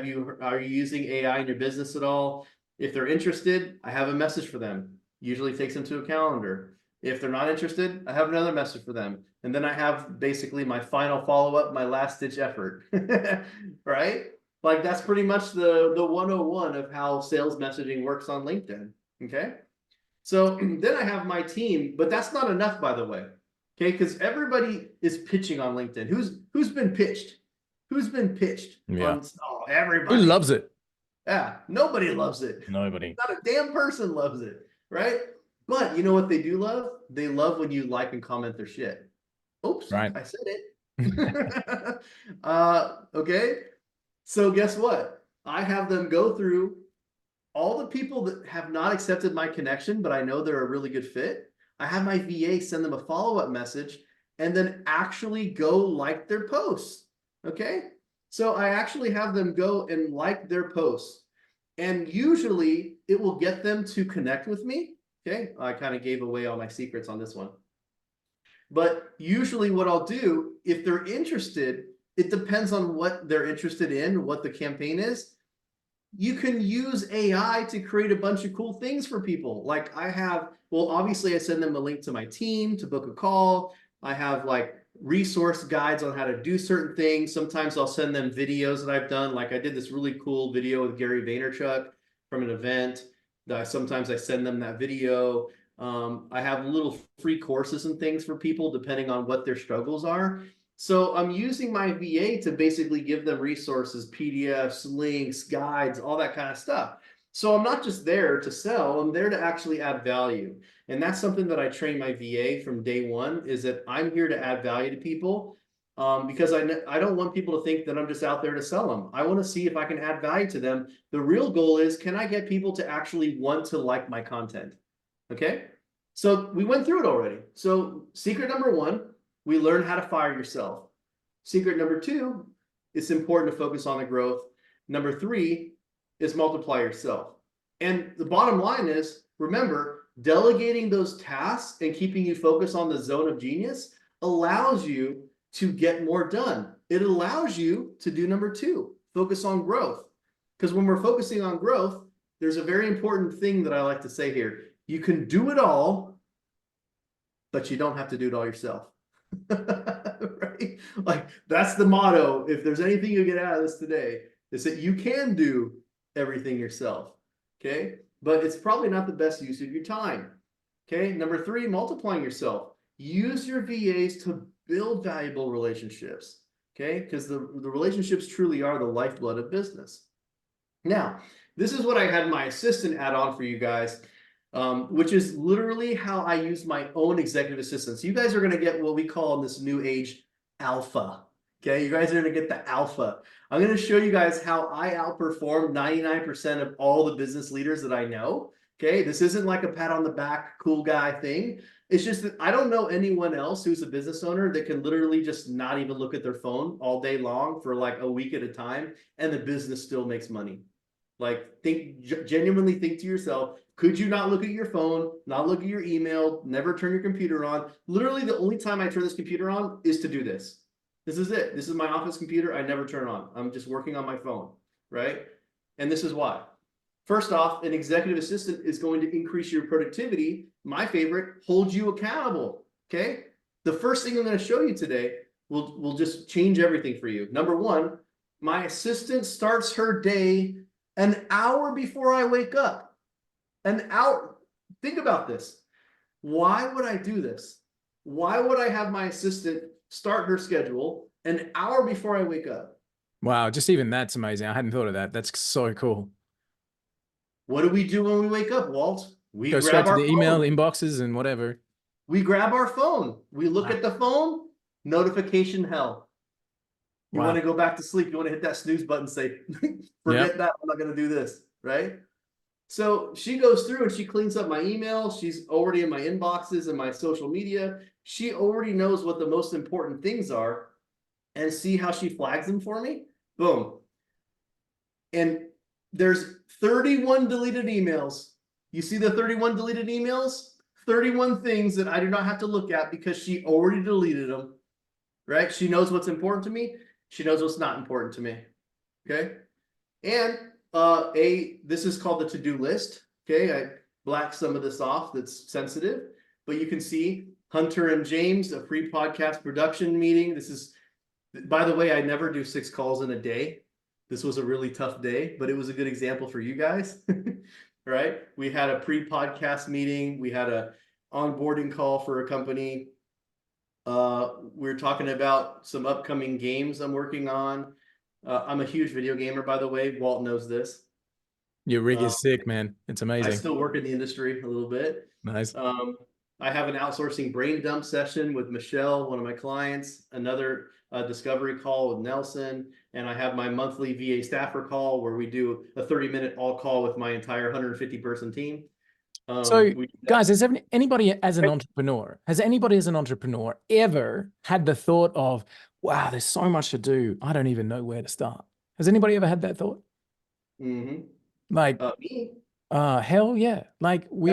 are you using AI in your business at all? If they're interested, I have a message for them. Usually takes them to a calendar. If they're not interested, I have another message for them. And then I have basically my final follow-up, my last ditch effort, right? Like that's pretty much the 101 of how sales messaging works on LinkedIn, okay? So then I have my team, but that's not enough, by the way, okay? Because everybody is pitching on LinkedIn. Who's been pitched? Who's been pitched? Yeah. Everybody. Who loves it? Yeah, nobody loves it. Nobody. Not a damn person loves it, right? But you know what they do love? They love when you like and comment their shit. Oops, right. I said it. Okay. So guess what? I have them go through all the people that have not accepted my connection, but I know they're a really good fit. I have my VA send them a follow-up message and then actually go like their posts. Okay. So I actually have them go and like their posts. And usually it will get them to connect with me. Okay. I kind of gave away all my secrets on this one. But usually what I'll do, if they're interested, it depends on what they're interested in, what the campaign is. You can use AI to create a bunch of cool things for people. Like obviously I send them a link to my team to book a call. I have like resource guides on how to do certain things. Sometimes I'll send them videos that I've done. Like I did this really cool video with Gary Vaynerchuk from an event. Sometimes I send them that video. I have little free courses and things for people depending on what their struggles are. So I'm using my VA to basically give them resources, PDFs, links, guides, all that kind of stuff. So I'm not just there to sell, I'm there to actually add value. And that's something that I train my VA from day one, is that I'm here to add value to people, because I don't want people to think that I'm just out there to sell them. I want to see if I can add value to them. The real goal is, can I get people to actually want to like my content? Okay, so we went through it already. So secret number 1, we learn how to fire yourself. Secret number 2, it's important to focus on the growth. Number 3 is multiply yourself. And the bottom line is, remember, delegating those tasks and keeping you focused on the zone of genius allows you to get more done. It allows you to do number 2, focus on growth. Because when we're focusing on growth, there's a very important thing that I like to say here. You can do it all, but you don't have to do it all yourself. Right? Like, that's the motto. If there's anything you get out of this today, is that you can do everything yourself. Okay, but it's probably not the best use of your time. Okay, number 3, multiplying yourself. Use your VAs to build valuable relationships. Okay, because the relationships truly are the lifeblood of business. Now, this is what I had my assistant add on for you guys, which is literally how I use my own executive assistant. So you guys are going to get what we call in this new age alpha. Okay, you guys are going to get the alpha. I'm going to show you guys how I outperform 99% of all the business leaders that I know. Okay, this isn't like a pat on the back, cool guy thing. It's just that I don't know anyone else who's a business owner that can literally just not even look at their phone all day long for like a week at a time, and the business still makes money. Like, genuinely think to yourself, could you not look at your phone, not look at your email, never turn your computer on? Literally, the only time I turn this computer on is to do this. This is it. This is my office computer. I never turn on. I'm just working on my phone, right? And this is why. First off, an executive assistant is going to increase your productivity. My favorite, hold you accountable, okay? The first thing I'm going to show you today will just change everything for you. Number 1, my assistant starts her day an hour before I wake up. An hour. Think about this. Why would I do this? Why would I have my assistant start her schedule an hour before I wake up? Wow, just even that's amazing. I hadn't thought of that. That's so cool. What do we do when we wake up, Walt? We Go straight grab to our the email phone. inboxes and whatever. We grab our phone. We look Wow. at the phone, notification hell. You Wow. want to go back to sleep. You want to hit that snooze button, say, forget that. I'm not going to do this, right? So she goes through and she cleans up my email. She's already in my inboxes and my social media. She already knows what the most important things are, and see how she flags them for me. Boom. And there's 31 deleted emails. You see the 31 deleted emails? 31 things that I do not have to look at because she already deleted them, right? She knows what's important to me. She knows what's not important to me. Okay. And this is called the to-do list. Okay. I blacked some of this off that's sensitive, but you can see Hunter and James, a free podcast production meeting. This is, by the way, I never do 6 calls in a day. This was a really tough day, but it was a good example for you guys. Right? We had a pre-podcast meeting. We had a onboarding call for a company. We're talking about some upcoming games I'm working on. I'm a huge video gamer, by the way. Walt knows this. Your rig is sick, man. It's I amazing. still work in the industry a little bit. Nice. I have an outsourcing brain dump session with Michelle, one of my clients, another discovery call with Nelson, and I have my monthly VA staffer call where we do a 30-minute all call with my entire 150-person team. So, guys, has anybody as an entrepreneur, ever had the thought of, wow, there's so much to do, I don't even know where to start? Has anybody ever had that thought? Like, me? hell yeah. Like we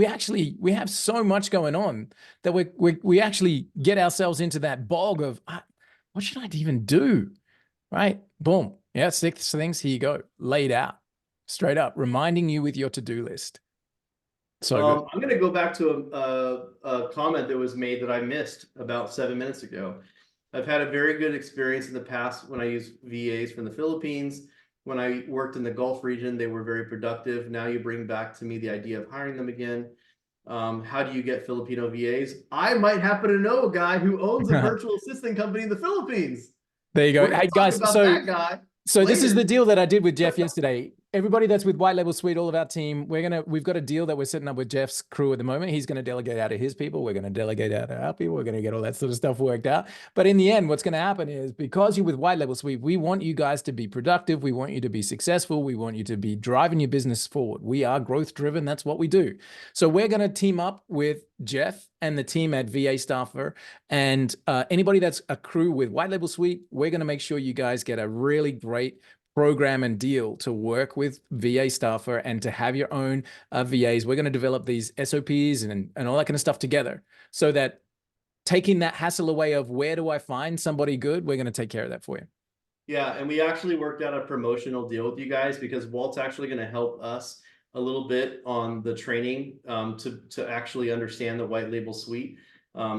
have so much going on that we actually get ourselves into that bog of what should I even do? Right? Boom. Yeah, 6 things. Here you go. Laid out. Straight up. Reminding you with your to-do list. So good. I'm going to go back to a comment that was made that I missed about 7 minutes ago. I've had a very good experience in the past when I used VAs from the Philippines. When I worked in the Gulf region, they were very productive. Now you bring back to me the idea of hiring them again. How do you get Filipino VAs? I might happen to know a guy who owns a virtual assistant company in the Philippines. There you go. Hey guys, that guy so this is the deal that I did with Jeff yesterday. Everybody that's with White Label Suite, all of our team, we've got a deal that we're setting up with Jeff's crew at the moment. He's going to delegate out of his people. We're going to delegate out of our people. We're going to get all that sort of stuff worked out. But in the end, what's going to happen is, because you're with White Label Suite, we want you guys to be productive. We want you to be successful. We want you to be driving your business forward. We are growth driven. That's what we do. So we're going to team up with Jeff and the team at VA Staffer, and anybody that's a crew with White Label Suite. We're going to make sure you guys get a really great program and deal to work with VA staffer and to have your own VAs. We're going to develop these SOPs and all that kind of stuff together so that taking that hassle away of where do I find somebody good, we're going to take care of that for you. Yeah, and we actually worked out a promotional deal with you guys because Walt's actually going to help us a little bit on the training to actually understand the white label suite.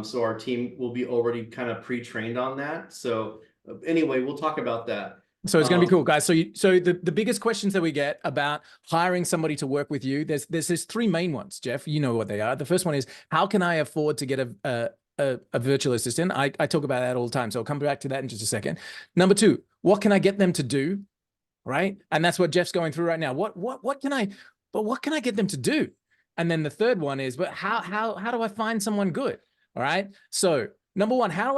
So our team will be already kind of pre-trained on that. So anyway, we'll talk about that. So it's going to be cool, guys. So the biggest questions that we get about hiring somebody to work with you, there's three main ones, Jeff. You know what they are. The first one is, how can I afford to get a virtual assistant? I talk about that all the time. So I'll come back to that in just a second. Number two, what can I get them to do? Right. And that's what Jeff's going through right now. What can I get them to do? And then the third one is, but how do I find someone good? All right. So number one, how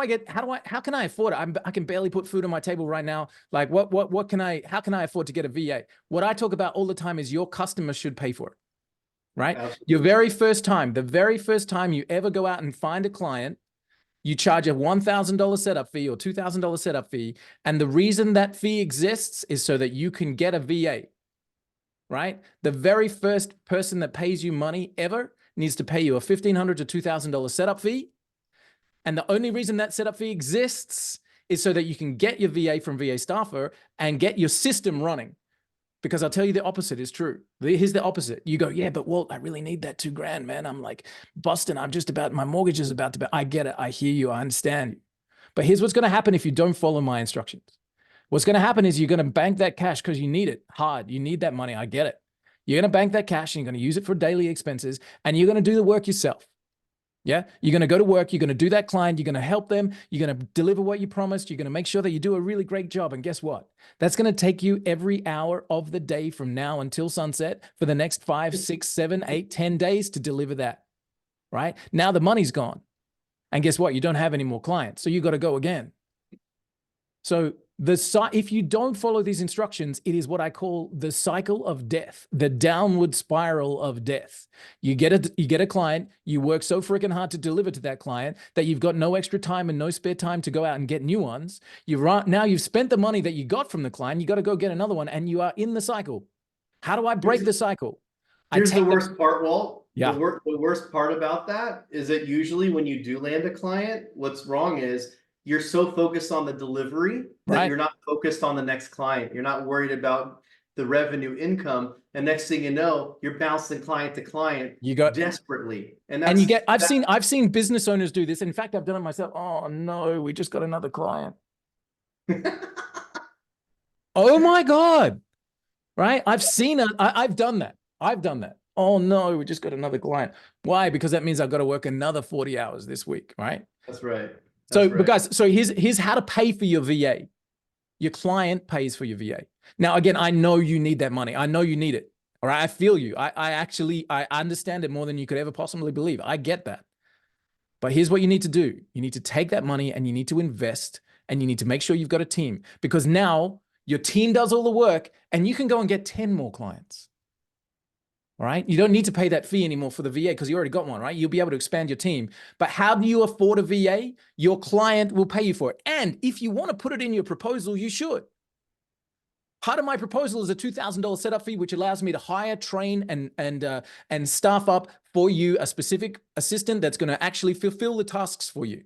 can I afford it? I can barely put food on my table right now. Like how can I afford to get a VA? What I talk about all the time is your customer should pay for it. Right? Absolutely. The very first time you ever go out and find a client, you charge a $1,000 setup fee or $2,000 setup fee. And the reason that fee exists is so that you can get a VA, right? The very first person that pays you money ever needs to pay you a $1,500 to $2,000 setup fee. And the only reason that setup fee exists is so that you can get your VA from VA staffer and get your system running. Because I'll tell you the opposite is true. Here's the opposite. You go, yeah, but Walt, I really need that $2,000, man. I'm like busting. My mortgage is about to be. I get it. I hear you. I understand you. But here's what's going to happen if you don't follow my instructions. What's going to happen is you're going to bank that cash because you need it hard. You need that money. I get it. You're going to bank that cash and you're going to use it for daily expenses and you're going to do the work yourself. Yeah, you're going to go to work, you're going to do that client, you're going to help them, you're going to deliver what you promised, you're going to make sure that you do a really great job. And guess what? That's going to take you every hour of the day from now until sunset for the next 5, 6, 7, 8, 10 days to deliver that, right? Now the money's gone. And guess what? You don't have any more clients. So you got to go again. So if you don't follow these instructions, it is what I call the cycle of death, the downward spiral of death. You get a client, you work so freaking hard to deliver to that client that you've got no extra time and no spare time to go out and get new ones. Now you've spent the money that you got from the client, you got to go get another one and you are in the cycle. How do I break the cycle? Here's the worst part, Walt. Yeah. The worst part about that is that usually when you do land a client, what's wrong is you're so focused on the delivery that you're not focused on the next client. You're not worried about the revenue income. And next thing you know, you're bouncing client to client desperately. I've seen business owners do this. In fact, I've done it myself. Oh no, we just got another client. Oh my God. Right? I've seen it. I've done that. Oh no, we just got another client. Why? Because that means I've got to work another 40 hours this week, right? That's right. But guys, so here's how to pay for your VA. Your client pays for your VA. Now, again, I know you need that money. I know you need it. All right. I feel you. I understand it more than you could ever possibly believe. I get that. But here's what you need to do. You need to take that money and you need to invest and you need to make sure you've got a team because now your team does all the work and you can go and get 10 more clients. All right. You don't need to pay that fee anymore for the VA because you already got one, right? You'll be able to expand your team. But how do you afford a VA? Your client will pay you for it. And if you want to put it in your proposal, you should. Part of my proposal is a $2,000 setup fee, which allows me to hire, train, and staff up for you a specific assistant that's going to actually fulfill the tasks for you.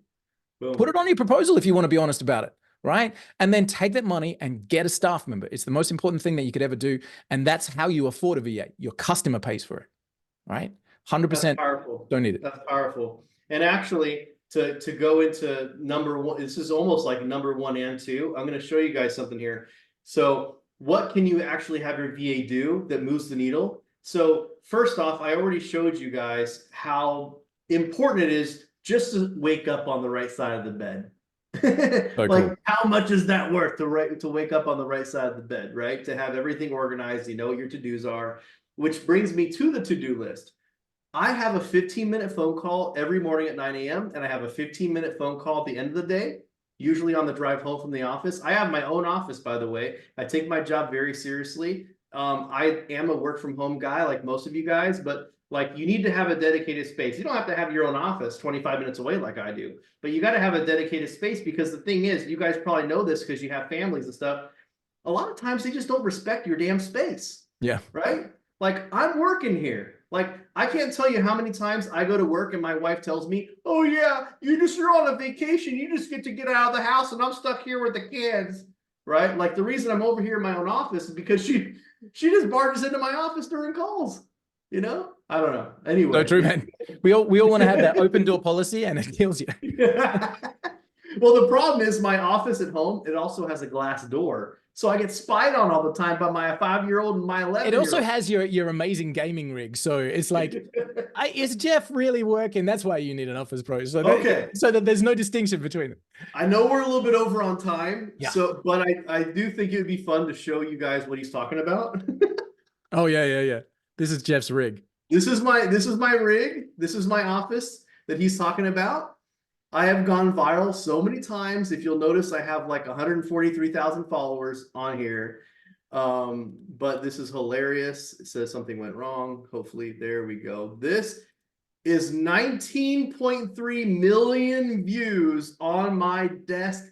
Boom. Put it on your proposal if you want to be honest about it. Right? And then take that money and get a staff member. It's the most important thing that you could ever do. And that's how you afford a VA. Your customer pays for it. Right? 100%. That's powerful. Don't need it. That's powerful. And actually, to go into number one, this is almost like number 1 and 2. I'm going to show you guys something here. So what can you actually have your VA do that moves the needle? So first off, I already showed you guys how important it is just to wake up on the right side of the bed. Like cool. How much is that worth to wake up on the right side of the bed, right? To have everything organized, you know what your to-dos are, which brings me to the to-do list. I have a 15-minute phone call every morning at 9 a.m. and I have a 15-minute phone call at the end of the day, usually on the drive home from the office. I have my own office, by the way. I take my job very seriously. I am a work from home guy like most of you guys, but like you need to have a dedicated space. You don't have to have your own office 25 minutes away like I do, but you got to have a dedicated space because the thing is, you guys probably know this because you have families and stuff. a lot of times they just don't respect your damn space. Yeah. Right? Like, I'm working here. Like, I can't tell you how many times I go to work and my wife tells me, oh yeah, you're on a vacation. You just get to get out of the house and I'm stuck here with the kids. Right? Like, the reason I'm over here in my own office is because she just barges into my office during calls. You know? I don't know. Anyway. So true, man. We all want to have that open door policy, and it kills you. Well, the problem is my office at home, it also has a glass door. So I get spied on all the time by my 5-year-old and my 11-year-old. It also has your amazing gaming rig. So it's like, is Jeff really working? That's why you need an Office Pro. So that there's no distinction between them. I know we're a little bit over on time. Yeah. So, but I do think it would be fun to show you guys what he's talking about. Oh, yeah. This is Jeff's rig. This is my rig. This is my office that he's talking about. I have gone viral so many times. If you'll notice, I have like 143,000 followers on here. But this is hilarious. It says something went wrong. Hopefully, there we go. This is 19.3 million views on my desk.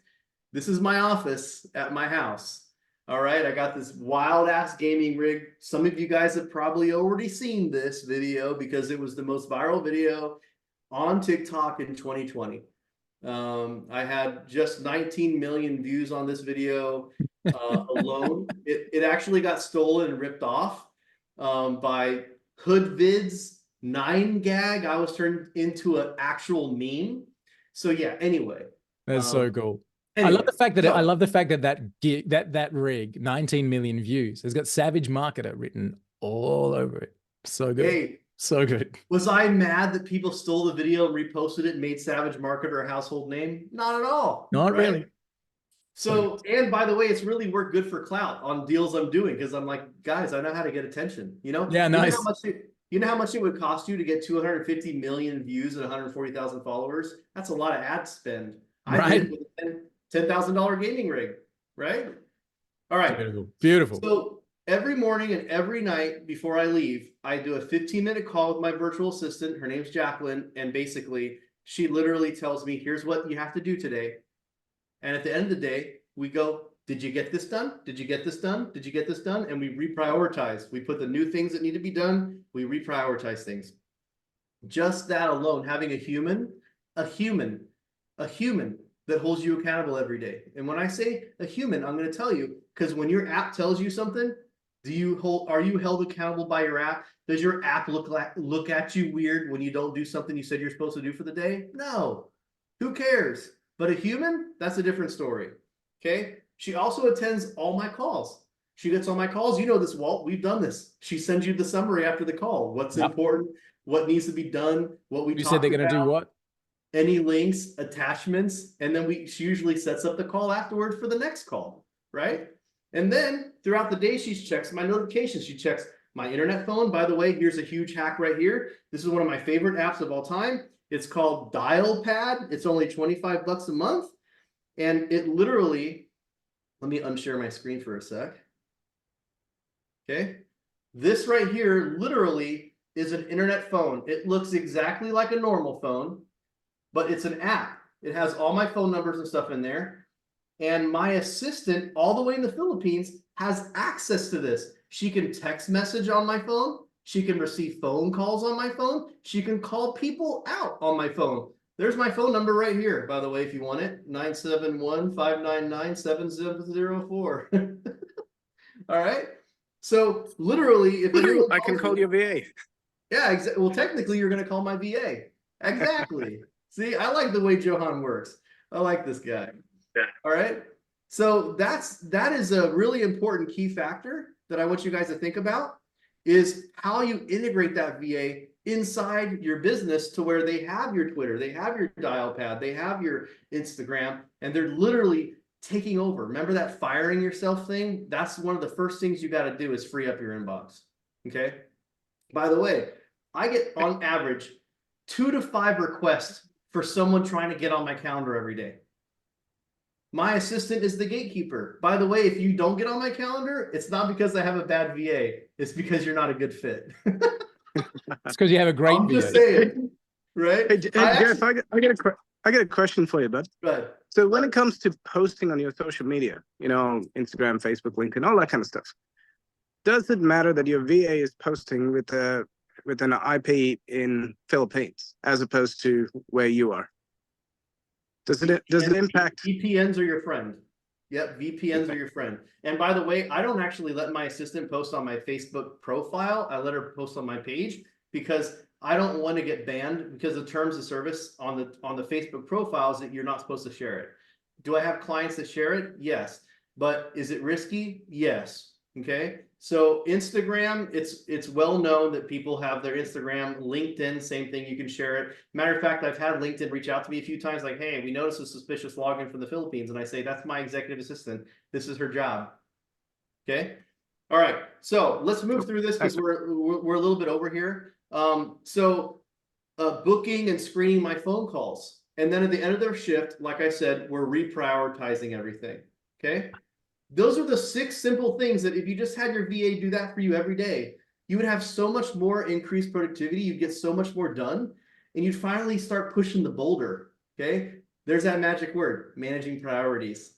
This is my office at my house. All right, I got this wild ass gaming rig. Some of you guys have probably already seen this video because it was the most viral video on TikTok in 2020. I had just 19 million views on this video alone. It actually got stolen and ripped off by HoodVids 9gag. I was turned into an actual meme. So yeah, anyway. That's so cool. Anyway, I love the fact that rig, 19 million views, has got Savage Marketer written all over it. So good. Hey, so good. Was I mad that people stole the video and reposted it and made Savage Marketer a household name? Not at all. Not really. So, and by the way, it's really worked good for clout on deals I'm doing because I'm like, guys, I know how to get attention. You know? Yeah, nice. You know how much it would cost you to get 250 million views and 140,000 followers? That's a lot of ad spend. I did it with a $10,000 gaming rig, right? All right. Beautiful. So every morning and every night before I leave, I do a 15-minute call with my virtual assistant. Her name's Jacqueline. And basically, she literally tells me, here's what you have to do today. And at the end of the day, we go, did you get this done? Did you get this done? Did you get this done? And we reprioritize. We put the new things that need to be done. We reprioritize things. Just that alone, having a human that holds you accountable every day. And when I say a human, I'm going to tell you, because when your app tells you something, are you held accountable by your app? Does your app look at you weird when you don't do something you said you're supposed to do for the day? No. Who cares? But a human, that's a different story. Okay. She also attends all my calls. She gets all my calls. You know this, Walt. We've done this. She sends you the summary after the call. What's important, what needs to be done, what we said they're going to do what? Any links, attachments, and then she usually sets up the call afterward for the next call, right? And then throughout the day, she checks my notifications. She checks my internet phone. By the way, here's a huge hack right here. This is one of my favorite apps of all time. It's called Dial Pad. It's only 25 bucks a month. And it literally, let me unshare my screen for a sec. Okay. This right here literally is an internet phone. It looks exactly like a normal phone, but it's an app. It has all my phone numbers and stuff in there. And my assistant all the way in the Philippines has access to this. She can text message on my phone. She can receive phone calls on my phone. She can call people out on my phone. There's my phone number right here, by the way, if you want it, 971-599-7704. All right. So literally, if I can call your VA. Yeah, exactly. Well, technically, you're going to call my VA. Exactly. See, I like the way Johan works. I like this guy. Yeah. All right. So that is a really important key factor that I want you guys to think about, is how you integrate that VA inside your business to where they have your Twitter, they have your dial pad, they have your Instagram, and they're literally taking over. Remember that firing yourself thing? That's one of the first things you got to do is free up your inbox. Okay. By the way, I get on average 2 to 5 requests for someone trying to get on my calendar every day. My assistant is the gatekeeper. By the way, if you don't get on my calendar, it's not because I have a bad VA. It's because you're not a good fit. It's because you have a great I'm VA. just saying. right? Hey, I Jeff, actually, I got a question for you, bud. but So when it comes to posting on your social media, you know, Instagram, Facebook, LinkedIn, all that kind of stuff, does it matter that your VA is posting with an IP in Philippines as opposed to where you are? Does it impact? VPNs are your friend. Yep, VPNs are Okay. your friend. And by the way, I don't actually let my assistant post on my Facebook profile. I let her post on my page because I don't want to get banned because the terms of service on the Facebook profile is that you're not supposed to share it. Do I have clients that share it? Yes. But is it risky? Yes. Okay. So Instagram, it's well known that people have their Instagram. LinkedIn, same thing, you can share it. Matter of fact, I've had LinkedIn reach out to me a few times like, hey, we noticed a suspicious login from the Philippines. And I say, that's my executive assistant. This is her job. Okay. All right. So let's move through this because we're a little bit over here. Booking and screening my phone calls. And then at the end of their shift, like I said, we're reprioritizing everything. Okay. Those are the 6 simple things that if you just had your VA do that for you every day, you would have so much more increased productivity. You'd get so much more done and you'd finally start pushing the boulder. Okay. There's that magic word, managing priorities.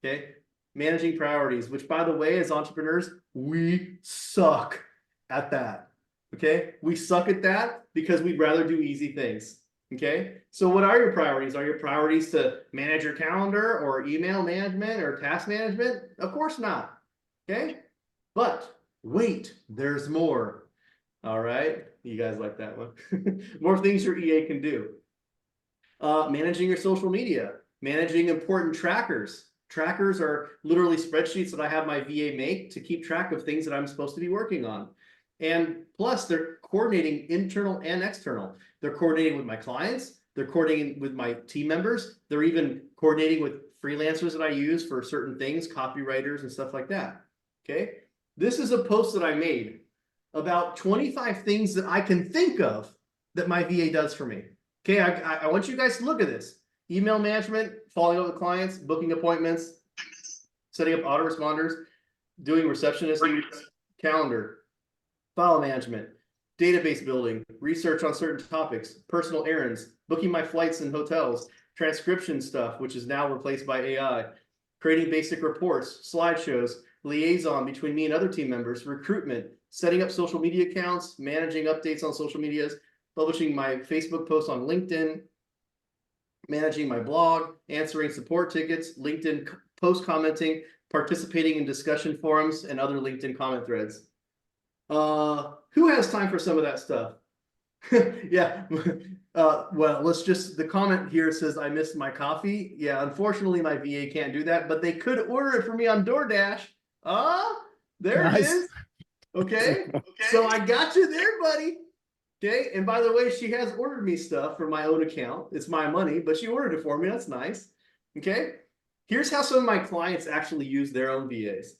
Okay. Managing priorities, which by the way, as entrepreneurs, we suck at that. Okay. We suck at that because we'd rather do easy things. Okay. So what are your priorities? Are your priorities to manage your calendar or email management or task management? Of course not. Okay. But wait, there's more. All right. You guys like that one? More things your EA can do. Managing your social media, managing important trackers. Trackers are literally spreadsheets that I have my VA make to keep track of things that I'm supposed to be working on. And plus, they're coordinating internal and external. They're coordinating with my clients. They're coordinating with my team members. They're even coordinating with freelancers that I use for certain things, copywriters and stuff like that. Okay. This is a post that I made about 25 things that I can think of that my VA does for me. Okay, I want you guys to look at this. Email management, following up with clients, booking appointments, setting up autoresponders, doing receptionist calendar, file management, database building, research on certain topics, personal errands, booking my flights and hotels, transcription stuff, which is now replaced by AI, creating basic reports, slideshows, liaison between me and other team members, recruitment, setting up social media accounts, managing updates on social medias, publishing my Facebook posts on LinkedIn, managing my blog, answering support tickets, LinkedIn post commenting, participating in discussion forums and other LinkedIn comment threads. Who has time for some of that stuff? Yeah. Well, the comment here says I missed my coffee. Yeah, unfortunately my VA can't do that, but they could order it for me on DoorDash. There it is. Okay. So I got you there, buddy. Okay. And by the way, she has ordered me stuff for my own account. It's my money, but she ordered it for me. That's nice. Okay. Here's how some of my clients actually use their own VAs.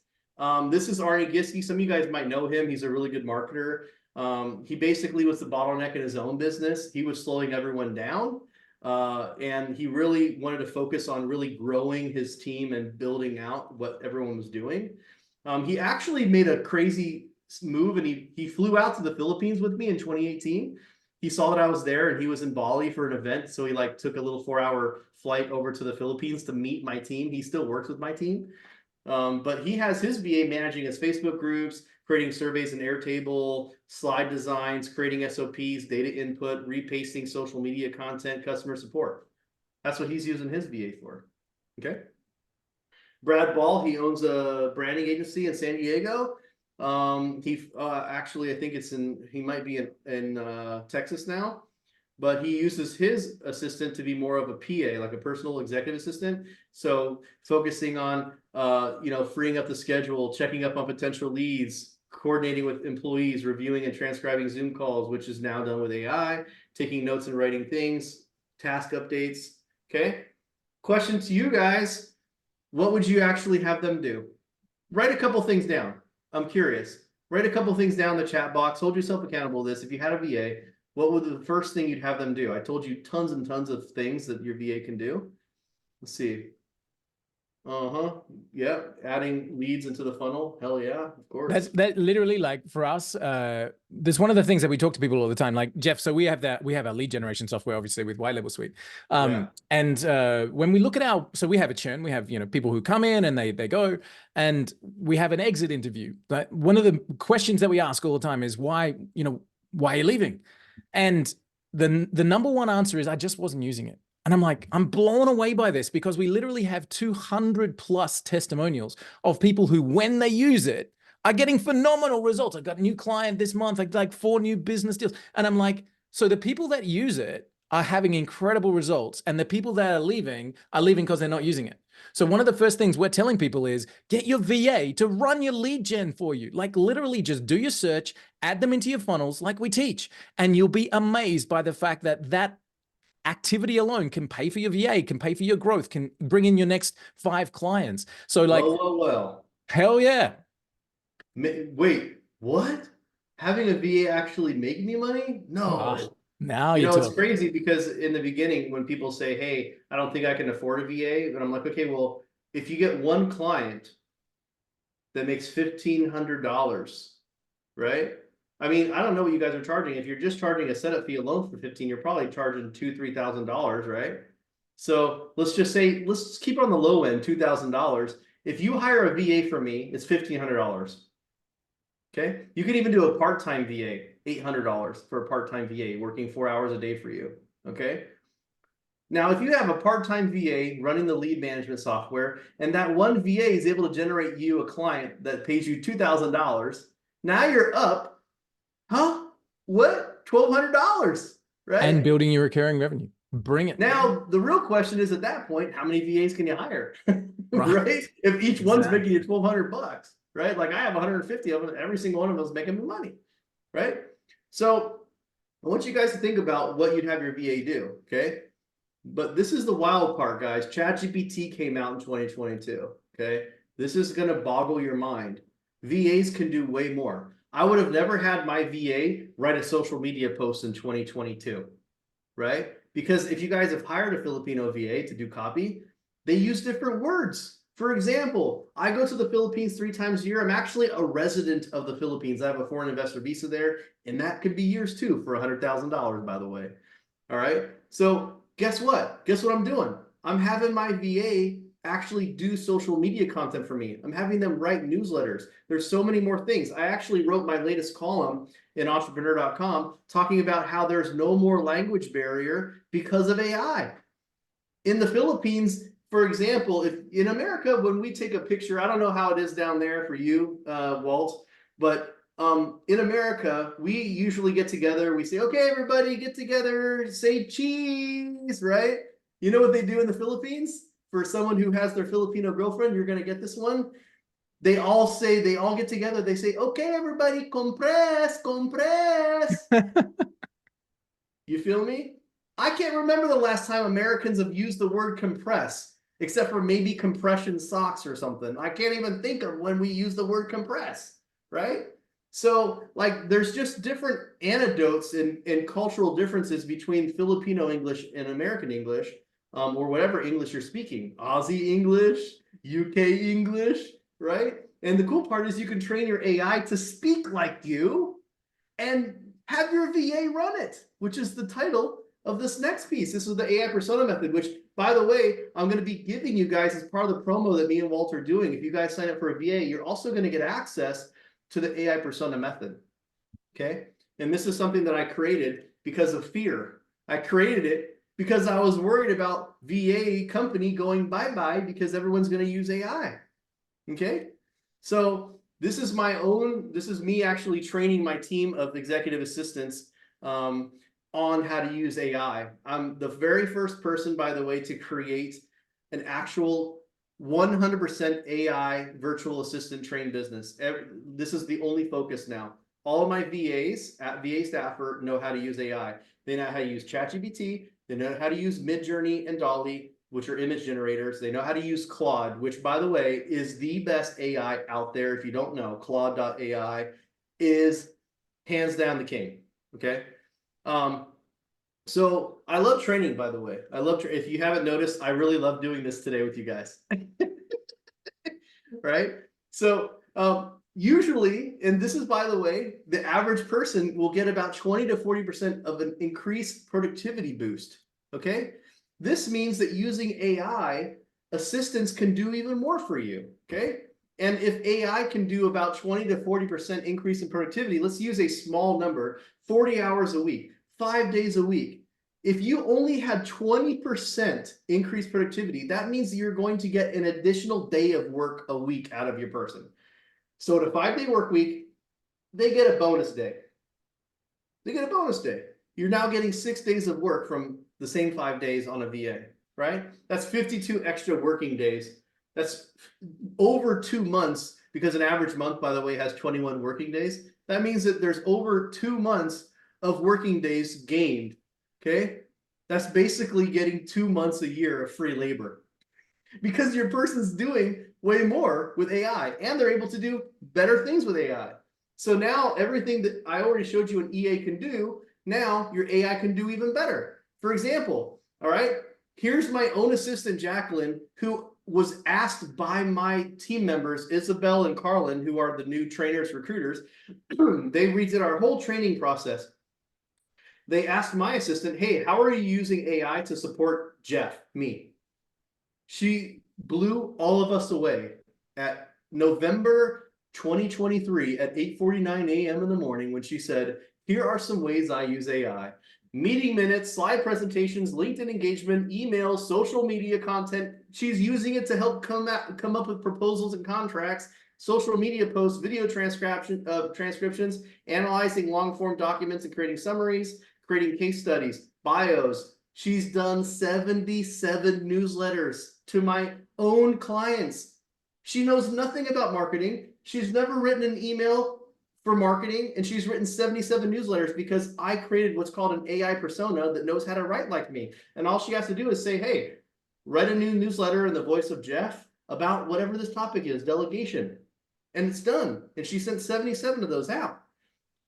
This is Arnie Giske. Some of you guys might know him. He's a really good marketer. He basically was the bottleneck in his own business. He was slowing everyone down. And he really wanted to focus on really growing his team and building out what everyone was doing. He actually made a crazy move and he flew out to the Philippines with me in 2018. He saw that I was there and he was in Bali for an event. So he like took a little 4-hour flight over to the Philippines to meet my team. He still works with my team. But he has his VA managing his Facebook groups, creating surveys in Airtable, slide designs, creating SOPs, data input, repasting social media content, customer support. That's what he's using his VA for. Okay. Brad Ball, he owns a branding agency in San Diego. He actually, I think he might be in Texas now, but he uses his assistant to be more of a PA, like a personal executive assistant. So focusing on, freeing up the schedule, checking up on potential leads, coordinating with employees, reviewing and transcribing Zoom calls, which is now done with AI, taking notes and writing things, task updates. Okay. Question to you guys. What would you actually have them do? Write a couple things down. I'm curious. Write a couple things down in the chat box. Hold yourself accountable to this. If you had a VA, what would the first thing you'd have them do? I told you tons and tons of things that your VA can do. Let's see. Uh-huh. Yep. Adding leads into the funnel. Hell yeah, of course. That literally, like, for us, there's one of the things that we talk to people all the time, like Jeff. So we have our lead generation software, obviously, with White Label Suite. Yeah. And when we look at so we have a churn, we have, people who come in and they go, and we have an exit interview. But one of the questions that we ask all the time is why are you leaving? And the number one answer is, I just wasn't using it. And I'm like, I'm blown away by this, because we literally have 200 plus testimonials of people who, when they use it, are getting phenomenal results. I got a new client this month, like 4 new business deals. And I'm like, so the people that use it are having incredible results, and the people that are leaving because they're not using it. So one of the first things we're telling people is get your VA to run your lead gen for you. Like, literally just do your search, add them into your funnels like we teach, and you'll be amazed by the fact that activity alone can pay for your VA, can pay for your growth, can bring in your next 5 clients. So, like, Well. hell yeah. Wait, what? Having a VA actually make me money? No. Now You you're know, it's talking. crazy because in the beginning, when people say, hey, I don't think I can afford a VA, and I'm like, okay, well, if you get one client that makes $1,500, right? I mean, I don't know what you guys are charging. If you're just charging a setup fee alone for 15, you're probably charging $2,000-3,000, right? So let's just say, let's keep it on the low end, $2,000. If you hire a VA for me, it's $1,500. Okay, you can even do a part-time VA, $800 for a part-time VA working 4 hours a day for you. Okay. Now, if you have a part-time VA running the lead management software, and that one VA is able to generate you a client that pays you $2,000, now you're up, huh? What? $1,200, right? And building your recurring revenue. Bring it. Now, the real question is, at that point, how many VAs can you hire? Right? If each one's making you $1,200, right? Like, I have 150 of them, every single one of them is making me money, right? So I want you guys to think about what you'd have your VA do, okay? But this is the wild part, guys. ChatGPT came out in 2022, okay? This is going to boggle your mind. VAs can do way more. I would have never had my VA write a social media post in 2022, right? Because if you guys have hired a Filipino VA to do copy, they use different words. For example, I go to the Philippines 3 times a year. I'm actually a resident of the Philippines. I have a foreign investor visa there, and that could be years too for $100,000, by the way. All right. So guess what? Guess what I'm doing? I'm having my VA actually do social media content for me. I'm having them write newsletters. There's so many more things. I actually wrote my latest column in entrepreneur.com talking about how there's no more language barrier because of AI. In the Philippines, for example, if in America, when we take a picture, I don't know how it is down there for you, Walt, but in America, we usually get together. We say, okay, everybody get together, say cheese, right? You know what they do in the Philippines? For someone who has their Filipino girlfriend, you're going to get this one. They all get together. They say, okay, everybody, compress, compress. You feel me? I can't remember the last time Americans have used the word compress, except for maybe compression socks or something. I can't even think of when we use the word compress, right? So, like, there's just different anecdotes and cultural differences between Filipino English and American English, or whatever English you're speaking. Aussie English, UK English, right? And the cool part is you can train your AI to speak like you and have your VA run it, which is the title of this next piece. This is the AI persona method, which, by the way, I'm going to be giving you guys as part of the promo that me and Walt are doing. If you guys sign up for a VA, you're also going to get access to the AI persona method. Okay. And this is something that I created because of fear. I created it because I was worried about VA company going bye-bye because everyone's going to use AI. Okay. So this is me actually training my team of executive assistants on how to use AI. I'm the very first person, by the way, to create an actual 100% AI virtual assistant trained business. This is the only focus now. All of my VA staffer know how to use AI. They know how to use ChatGPT. They know how to use Midjourney and Dolly, which are image generators. They know how to use Claude, which, by the way, is the best AI out there. If you don't know, Claude.ai is hands down the king. Okay. So I love training, by the way. If you haven't noticed, I really love doing this today with you guys. right? So usually, and this is, by the way, the average person will get about 20 to 40% of an increased productivity boost, okay? This means that using AI, assistants can do even more for you, okay? And if AI can do about 20 to 40% increase in productivity, let's use a small number, 40 hours a week, 5 days a week. If you only had 20% increased productivity, that means that you're going to get an additional day of work a week out of your person. So at a 5-day work week, they get a bonus day. They get a bonus day. You're now getting 6 days of work from the same 5 days on a VA, right? That's 52 extra working days. That's over 2 months, because an average month, by the way, has 21 working days. That means that there's over 2 months of working days gained, okay? That's basically getting 2 months a year of free labor, because your person's doing way more with AI, and they're able to do better things with AI. So now everything that I already showed you an EA can do, now your AI can do even better. For example, all right, here's my own assistant, Jacqueline, who was asked by my team members, Isabel and Carlin, who are the new trainers, recruiters. They redid our whole training process. They asked my assistant, hey, how are you using AI to support Jeff, me? She blew all of us away at November 2023 at 8:49 a.m. in the morning, when she said, here are some ways I use AI. Meeting minutes, slide presentations, LinkedIn engagement, emails, social media content. She's using it to help come up with proposals and contracts, social media posts, video transcriptions, analyzing long form documents and creating summaries, creating case studies, bios. She's done 77 newsletters to my own clients. She knows nothing about marketing. She's never written an email for marketing, and she's written 77 newsletters because I created what's called an AI persona that knows how to write like me. And all she has to do is say, hey, write a new newsletter in the voice of Jeff about whatever this topic is, delegation. And it's done. And she sent 77 of those out.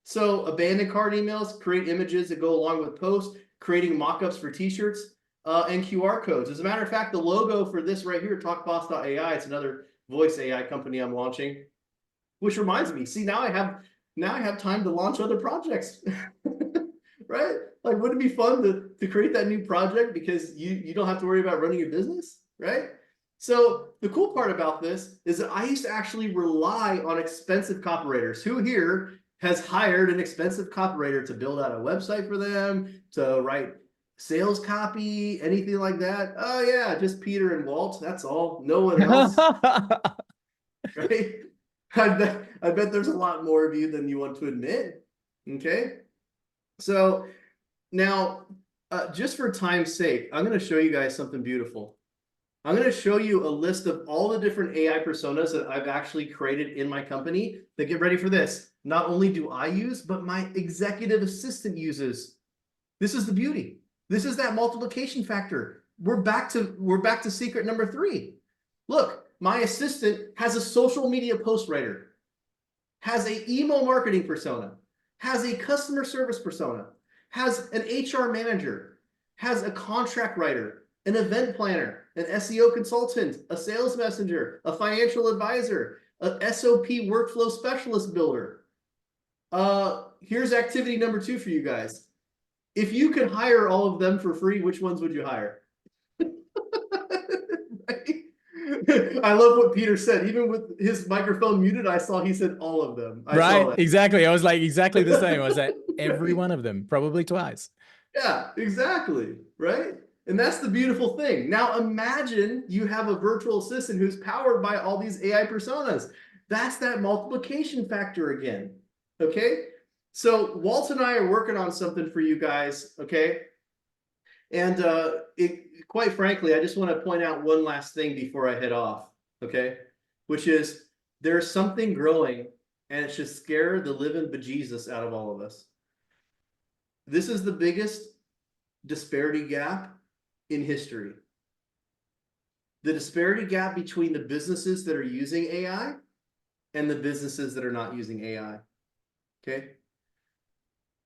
So abandoned cart emails, create images that go along with posts, creating mock-ups for t-shirts, and QR codes. As a matter of fact, the logo for this right here, talkboss.ai, it's another voice AI company I'm launching, which reminds me, see, now I have time to launch other projects. Right? Like, wouldn't it be fun to create that new project because you don't have to worry about running your business, right? So the cool part about this is that I used to actually rely on expensive copywriters. Who here has hired an expensive copywriter to build out a website for them, to write sales copy, anything like that? Oh yeah, just Peter and Walt, that's all, no one else. Right? I bet there's a lot more of you than you want to admit. Okay, so now just for time's sake, I'm going to show you guys something beautiful. I'm going to show you a list of all the different AI personas that I've actually created in my company. That, get ready for this, not only do I use, but my executive assistant uses. This is the beauty. This is that multiplication factor. We're back to secret number 3. Look, my assistant has a social media post writer, has a email marketing persona, has a customer service persona, has an HR manager, has a contract writer, an event planner, an SEO consultant, a sales messenger, a financial advisor, a SOP workflow specialist builder. Here's activity number 2 for you guys. If you could hire all of them for free, which ones would you hire? Right? I love what Peter said. Even with his microphone muted, I saw he said all of them. Right, exactly. I was like exactly the same. I was like, every one of them, probably twice. Yeah, exactly. Right? And that's the beautiful thing. Now imagine you have a virtual assistant who's powered by all these AI personas. That's that multiplication factor again. Okay? So Walt and I are working on something for you guys, okay? And quite frankly, I just want to point out one last thing before I head off, okay? Which is, there's something growing, and it should scare the living bejesus out of all of us. This is the biggest disparity gap in history. The disparity gap between the businesses that are using AI and the businesses that are not using AI, okay?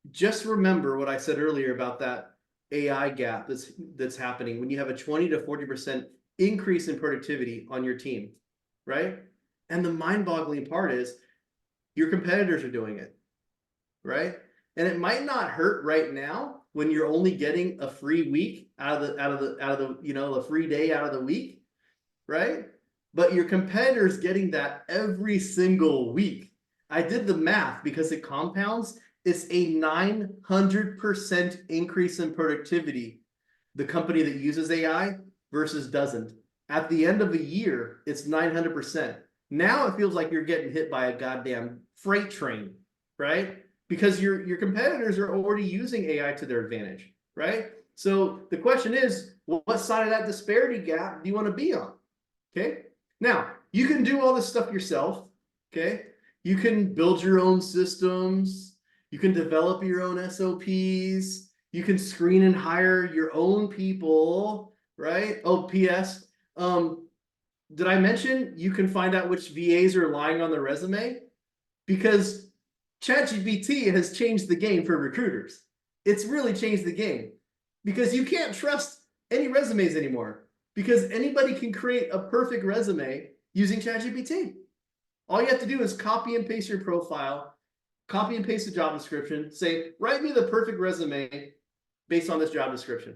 Just remember what I said earlier about that AI gap that's happening when you have a 20 to 40% increase in productivity on your team, right? And the mind-boggling part is your competitors are doing it, right? And it might not hurt right now when you're only getting a free week out of the you know, a free day out of the week, right? But your competitor's getting that every single week. I did the math because it compounds. It's a 900% increase in productivity. The company that uses AI versus doesn't. At the end of a year, it's 900%. Now it feels like you're getting hit by a goddamn freight train, right? Because your competitors are already using AI to their advantage, right? So the question is, what side of that disparity gap do you want to be on? Okay. Now, you can do all this stuff yourself. Okay. You can build your own systems. You can develop your own SOPs. You can screen and hire your own people, right? Oh, PS. Did I mention you can find out which VAs are lying on the resume? Because ChatGPT has changed the game for recruiters. It's really changed the game because you can't trust any resumes anymore because anybody can create a perfect resume using ChatGPT. All you have to do is copy and paste your profile, copy and paste the job description, say, write me the perfect resume based on this job description.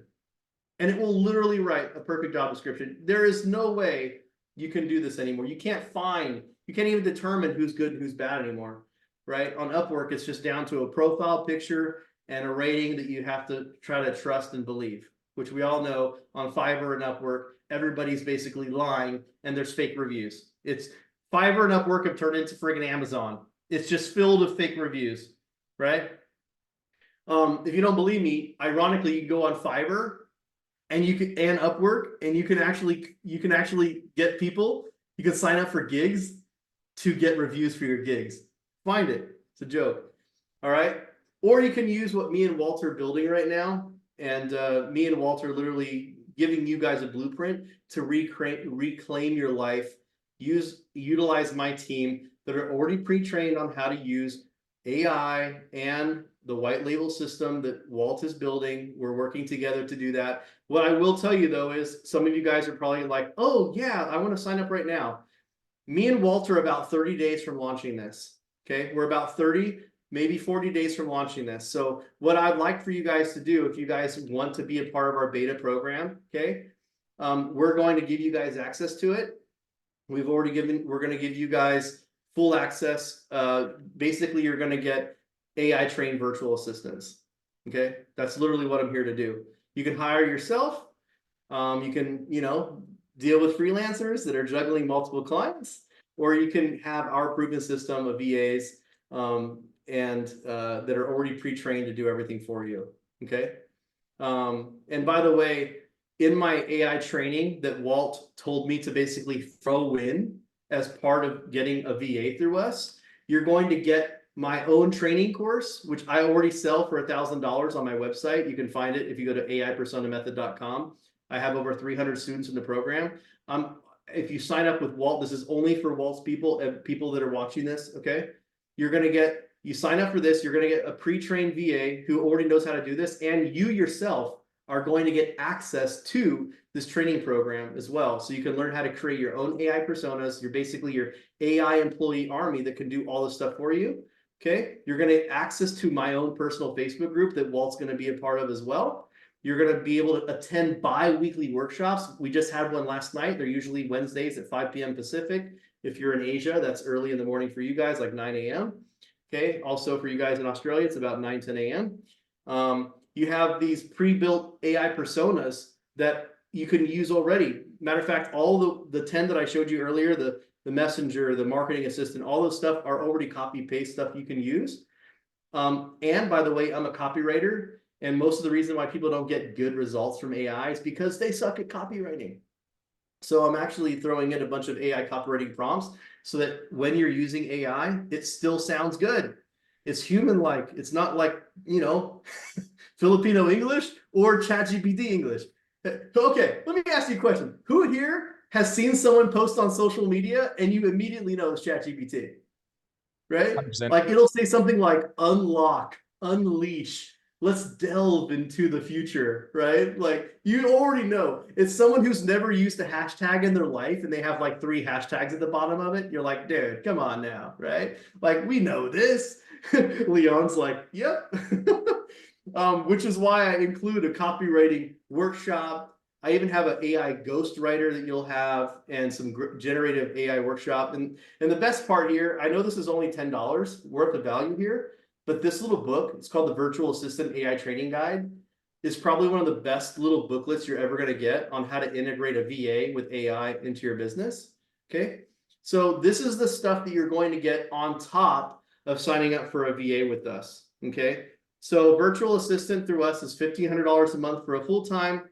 And it will literally write a perfect job description. There is no way you can do this anymore. You can't even determine who's good and who's bad anymore, right? On Upwork, it's just down to a profile picture and a rating that you have to try to trust and believe, which we all know on Fiverr and Upwork, everybody's basically lying and there's fake reviews. It's Fiverr and Upwork have turned into friggin' Amazon. It's just filled with fake reviews, right? If you don't believe me, ironically, you can go on Fiverr and Upwork, and you can actually get people. You can sign up for gigs to get reviews for your gigs. Find it. It's a joke. All right. Or you can use what me and Walter are building right now. And me and Walter are literally giving you guys a blueprint to reclaim your life. Utilize my team that are already pre-trained on how to use AI and the white label system that Walt is building. We're working together to do that. What I will tell you though is some of you guys are probably like, oh yeah, I want to sign up right now. Me and Walt are about 30 days from launching this. Okay, we're about 30, maybe 40 days from launching this. So what I'd like for you guys to do, if you guys want to be a part of our beta program, okay, we're going to give you guys access to it. We're going to give you guys full access. Basically, you're going to get AI trained virtual assistants. Okay, that's literally what I'm here to do. You can hire yourself. You can, deal with freelancers that are juggling multiple clients, or you can have our proven system of VAs and that are already pre-trained to do everything for you. Okay. And by the way, in my AI training that Walt told me to basically throw in as part of getting a VA through us, you're going to get my own training course, which I already sell for $1,000 on my website. You can find it if you go to aipersonamethod.com. I have over 300 students in the program. If you sign up with Walt, this is only for Walt's people and people that are watching this, okay? You sign up for this, you're gonna get a pre-trained VA who already knows how to do this, and you yourself are going to get access to this training program as well. So you can learn how to create your own AI personas. You're basically your AI employee army that can do all this stuff for you. Okay. You're going to get access to my own personal Facebook group that Walt's going to be a part of as well. You're going to be able to attend bi-weekly workshops. We just had one last night. They're usually Wednesdays at 5 p.m. Pacific. If you're in Asia, that's early in the morning for you guys, like 9 a.m. Okay. Also for you guys in Australia, it's about 9, 10 a.m. You have these pre-built AI personas that you can use already. Matter of fact, all the 10 that I showed you earlier, the messenger, the marketing assistant, all those stuff are already copy-paste stuff you can use. And by the way, I'm a copywriter, and most of the reason why people don't get good results from AI is because they suck at copywriting. So I'm actually throwing in a bunch of AI copywriting prompts so that when you're using AI, it still sounds good. It's human-like. It's not like, Filipino English or ChatGPT English. Okay, let me ask you a question. Who here has seen someone post on social media and you immediately know it's ChatGPT? Right? 100%. Like it'll say something like unlock, unleash, let's delve into the future, right? Like you already know, it's someone who's never used a hashtag in their life and they have like 3 hashtags at the bottom of it. You're like, dude, come on now, right? Like we know this. Leon's like, yep. Which is why I include a copywriting workshop. I even have an AI ghostwriter that you'll have and some generative AI workshop. And the best part here, I know this is only $10 worth of value here, but this little book, it's called the Virtual Assistant AI Training Guide, is probably one of the best little booklets you're ever going to get on how to integrate a VA with AI into your business. Okay. So this is the stuff that you're going to get on top of signing up for a VA with us. Okay. So virtual assistant through us is $1,500 a month for a full-time,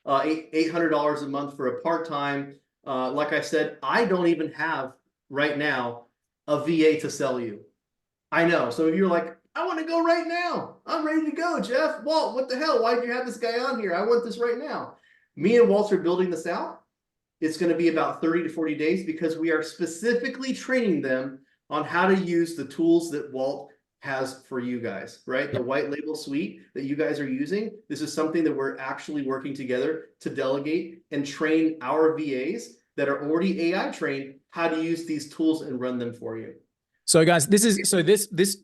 $800 a month for a part-time. Like I said, I don't even have right now a VA to sell you. I know. So if you're like, I want to go right now. I'm ready to go, Jeff. Walt, what the hell? Why did you have this guy on here? I want this right now. Me and Walt are building this out. It's going to be about 30 to 40 days because we are specifically training them on how to use the tools that Walt has for you guys, right? The white label suite that you guys are using. This is something that we're actually working together to delegate and train our VAs that are already AI trained how to use these tools and run them for you. So guys, this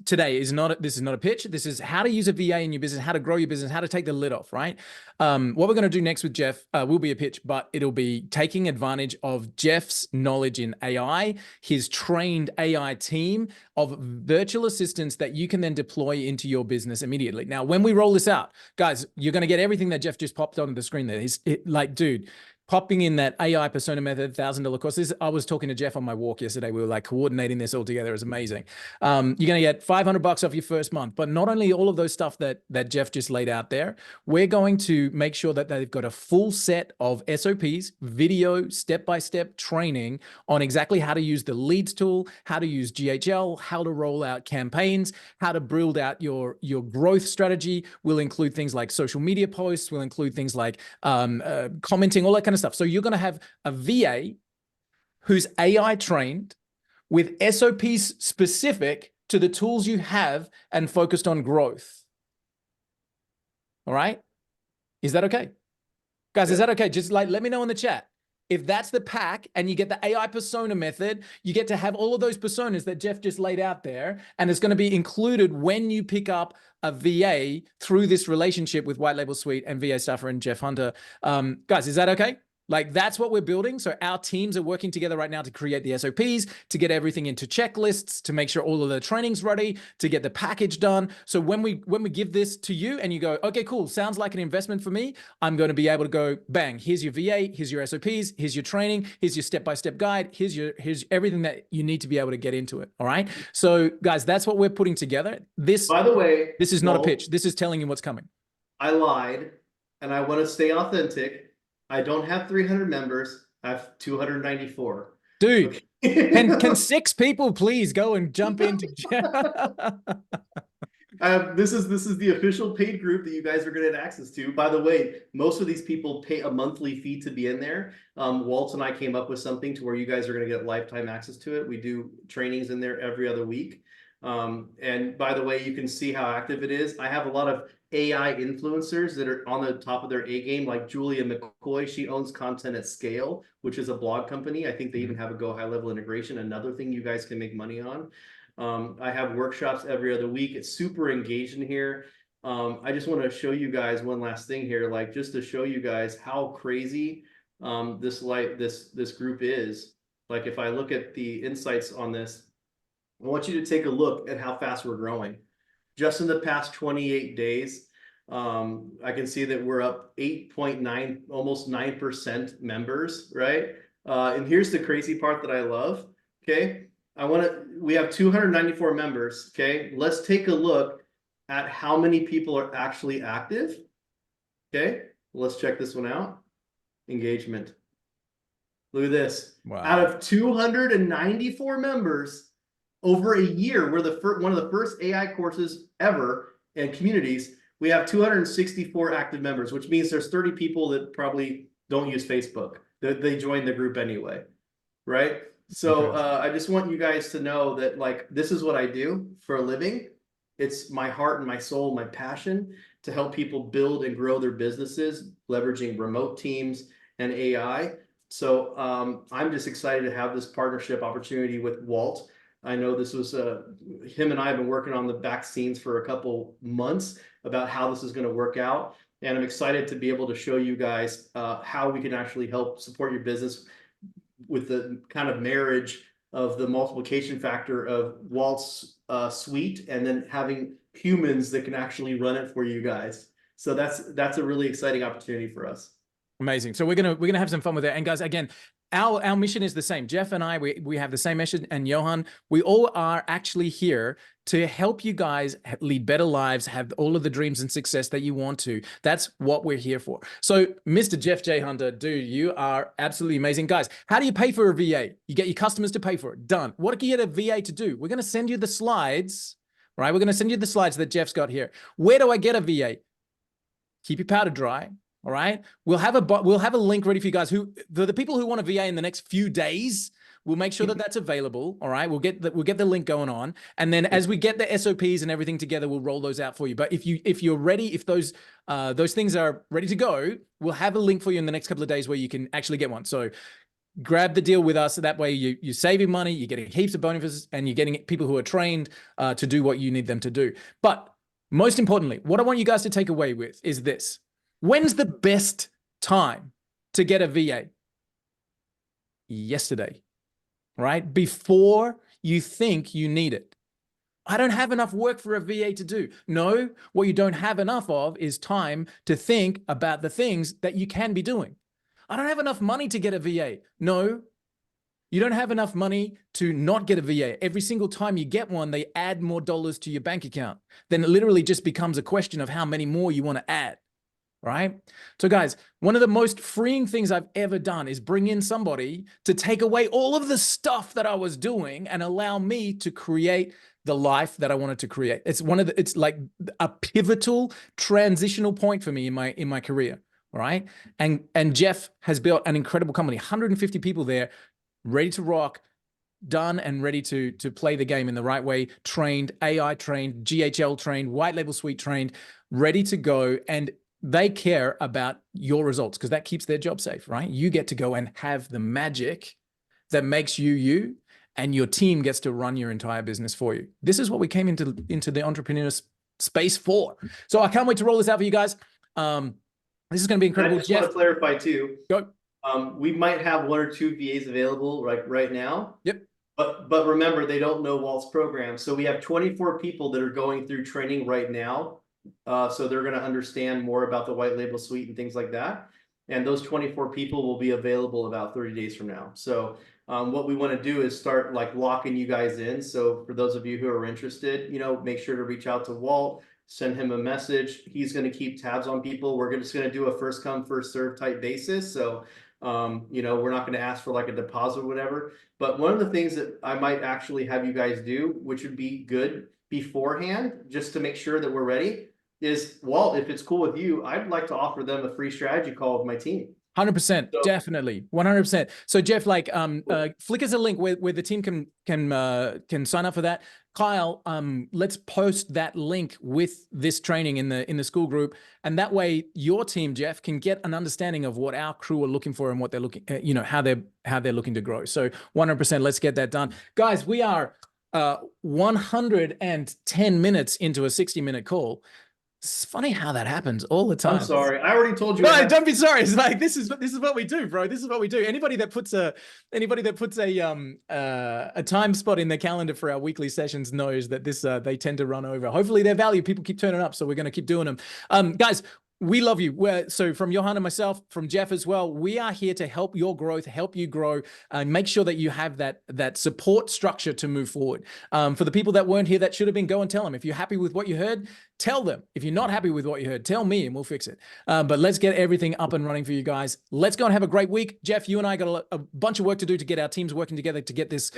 today is not a pitch. This is how to use a VA in your business, how to grow your business, how to take the lid off, right? What we're going to do next with Jeff will be a pitch, but it'll be taking advantage of Jeff's knowledge in AI, his trained AI team of virtual assistants that you can then deploy into your business immediately. Now, when we roll this out, guys, you're going to get everything that Jeff just popped onto the screen there. Like, dude, popping in that AI persona method, $1,000 course. I was talking to Jeff on my walk yesterday. We were like coordinating this all together. It was amazing. You're going to get $500 off your first month, but not only all of those stuff that Jeff just laid out there, we're going to make sure that they've got a full set of SOPs, video, step-by-step training on exactly how to use the leads tool, how to use GHL, how to roll out campaigns, how to build out your growth strategy. We'll include things like social media posts. We'll include things like commenting, all that kind of stuff. So you're going to have a VA who's AI trained with SOPs specific to the tools you have and focused on growth. All right. Is that okay? Guys, is that okay? Just like, let me know in the chat. If that's the pack and you get the AI persona method, you get to have all of those personas that Jeff just laid out there, and it's going to be included when you pick up a VA through this relationship with White Label Suite and VA Staffer and Jeff Hunter. Guys, is that okay? Like, that's what we're building. So our teams are working together right now to create the SOPs, to get everything into checklists, to make sure all of the training's ready, to get the package done. So when we give this to you and you go, okay, cool, sounds like an investment for me, I'm going to be able to go, bang, here's your VA, here's your SOPs, here's your training, here's your step-by-step guide, here's everything that you need to be able to get into it. All right. So guys, that's what we're putting together. This, by the way, this is not a pitch. This is telling you what's coming. I lied and I want to stay authentic. I don't have 300 members. I have 294. Dude, okay. can 6 people please go and jump into this is the official paid group that you guys are going to get access to. By the way, most of these people pay a monthly fee to be in there. Walt and I came up with something to where you guys are going to get lifetime access to it. We do trainings in there every other week. And by the way, you can see how active it is. I have a lot of AI influencers that are on the top of their A game, like Julia McCoy. She owns Content at Scale, which is a blog company. I think they even have a Go High Level integration, another thing you guys can make money on. I have workshops every other week. It's super engaged in here. I just want to show you guys one last thing here, like just to show you guys how crazy this group is. Like if I look at the insights on this, I want you to take a look at how fast we're growing. Just in the past 28 days, I can see that we're up 8.9, almost 9% members, right? And here's the crazy part that I love, okay? We have 294 members, okay? Let's take a look at how many people are actually active, okay? Let's check this one out. Engagement. Look at this. Wow. Out of 294 members, over a year, we're one of the first AI courses ever and communities. We have 264 active members, which means there's 30 people that probably don't use Facebook. They joined the group anyway, right? So I just want you guys to know that like this is what I do for a living, it's my heart and my soul, my passion to help people build and grow their businesses, leveraging remote teams and AI. So I'm just excited to have this partnership opportunity with Walt. I know this was him and I have been working on the back scenes for a couple months about how this is going to work out. And I'm excited to be able to show you guys how we can actually help support your business with the kind of marriage of the multiplication factor of Walt's suite and then having humans that can actually run it for you guys. So that's a really exciting opportunity for us. Amazing. So we're gonna have some fun with it. And guys, again, our mission is the same. Jeff and I, we have the same mission, and Johan, we all are actually here to help you guys lead better lives, have all of the dreams and success that you want to. That's what we're here for. So Mr. Jeff J. Hunter, dude, you are absolutely amazing. Guys, how do you pay for a VA? You get your customers to pay for it. Done. What can you get a VA to do? We're going to send you the slides, right? We're going to send you the slides that Jeff's got here. Where do I get a VA? Keep your powder dry. All right. We'll have a link ready for you guys who the people who want a VA in the next few days. We'll make sure that that's available. All right. We'll get the link going on. And then as we get the SOPs and everything together, we'll roll those out for you. But if you're ready, if those things are ready to go, we'll have a link for you in the next couple of days where you can actually get one. So grab the deal with us. So that way you're saving money, you're getting heaps of bonuses, and you're getting people who are trained to do what you need them to do. But most importantly, what I want you guys to take away with is this. When's the best time to get a VA? Yesterday, right? Before you think you need it. I don't have enough work for a VA to do. No, what you don't have enough of is time to think about the things that you can be doing. I don't have enough money to get a VA. No, you don't have enough money to not get a VA. Every single time you get one, they add more dollars to your bank account. Then it literally just becomes a question of how many more you want to add. Right? So guys, one of the most freeing things I've ever done is bring in somebody to take away all of the stuff that I was doing and allow me to create the life that I wanted to create. It's like a pivotal transitional point for me in my career. All right. And Jeff has built an incredible company, 150 people there, ready to rock, done and ready to play the game in the right way, trained, AI trained, GHL trained, white label suite trained, ready to go. And they care about your results because that keeps their job safe, right? You get to go and have the magic that makes you you, and your team gets to run your entire business for you. This is what we came into the entrepreneur space for. So I can't wait to roll this out for you guys. This is going to be incredible. I just want to clarify too. Go. We might have 1 or 2 VAs available right now. Yep. But remember, they don't know Walt's program. So we have 24 people that are going through training right now. So they're going to understand more about the white label suite and things like that. And those 24 people will be available about 30 days from now. So what we want to do is start like locking you guys in. So for those of you who are interested, make sure to reach out to Walt, send him a message. He's going to keep tabs on people. We're just going to do a first come, first serve type basis. So, we're not going to ask for like a deposit or whatever. But one of the things that I might actually have you guys do, which would be good beforehand, just to make sure that we're ready, is, Walt, if it's cool with you, I'd like to offer them a free strategy call with my team. 100%, so, definitely, 100%. So Jeff, like, flick us a link where the team can sign up for that. Kyle, let's post that link with this training in the school group, and that way your team, Jeff, can get an understanding of what our crew are looking for and what they're looking, how they're looking to grow. So 100%, let's get that done, guys. We are 110 minutes into a 60-minute call. It's funny how that happens all the time. I'm sorry. I already told you. No, don't be sorry. It's like this is what we do, bro. This is what we do. Anybody that puts a time spot in their calendar for our weekly sessions knows that they tend to run over. Hopefully they're valued. People keep turning up, so we're going to keep doing them. Guys, we love you. So from Johan and myself, from Jeff as well, we are here to help your growth, help you grow, and make sure that you have that support structure to move forward. For the people that weren't here, that should have been, go and tell them. If you're happy with what you heard, tell them. If you're not happy with what you heard, tell me and we'll fix it. But let's get everything up and running for you guys. Let's go and have a great week. Jeff, you and I got a bunch of work to do to get our teams working together to get this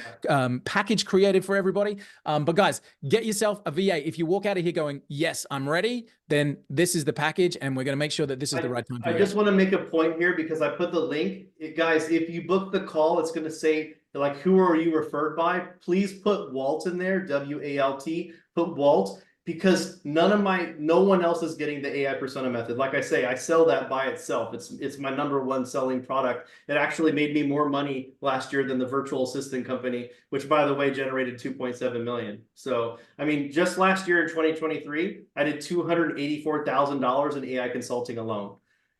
package created for everybody. But guys, get yourself a VA. If you walk out of here going, yes, I'm ready, then this is the package, and we're going to make sure that this is the right time for you. I just want to make a point here because I put the link. Guys, if you book the call, it's going to say, like, who are you referred by? Please put Walt in there, W-A-L-T, put Walt, because no one else is getting the AI persona method. Like I say, I sell that by itself. It's my #1 selling product. It actually made me more money last year than the virtual assistant company, which by the way generated 2.7 million. So I mean, just last year in 2023, I did $284,000 in AI consulting alone.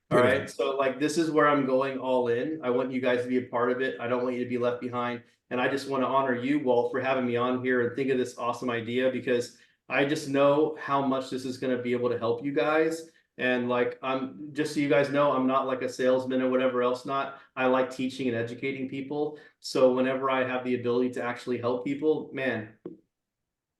All right, so like this is where I'm going all in. I want you guys to be a part of it. I don't want you to be left behind. And I just want to honor you, Walt, for having me on here and think of this awesome idea, because I just know how much this is going to be able to help you guys. And like, I'm just so you guys know, I'm not like a salesman or whatever else. Not, I like teaching and educating people. So whenever I have the ability to actually help people, man,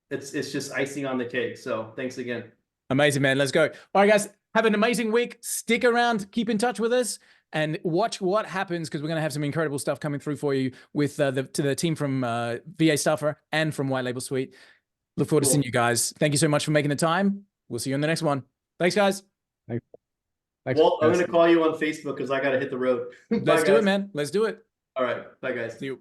it's just icing on the cake. So thanks again. Amazing, man. Let's go. All right, guys, have an amazing week. Stick around, keep in touch with us, and watch what happens, because we're going to have some incredible stuff coming through for you with the team from VA Stuffer and from White Label Suite. Look forward to seeing you guys. Thank you so much for making the time. We'll see you in the next one. Thanks, guys. Thanks. Walt, I'm going to call you on Facebook because I got to hit the road. Let's do it, man. Let's do it. All right. Bye, guys. See you.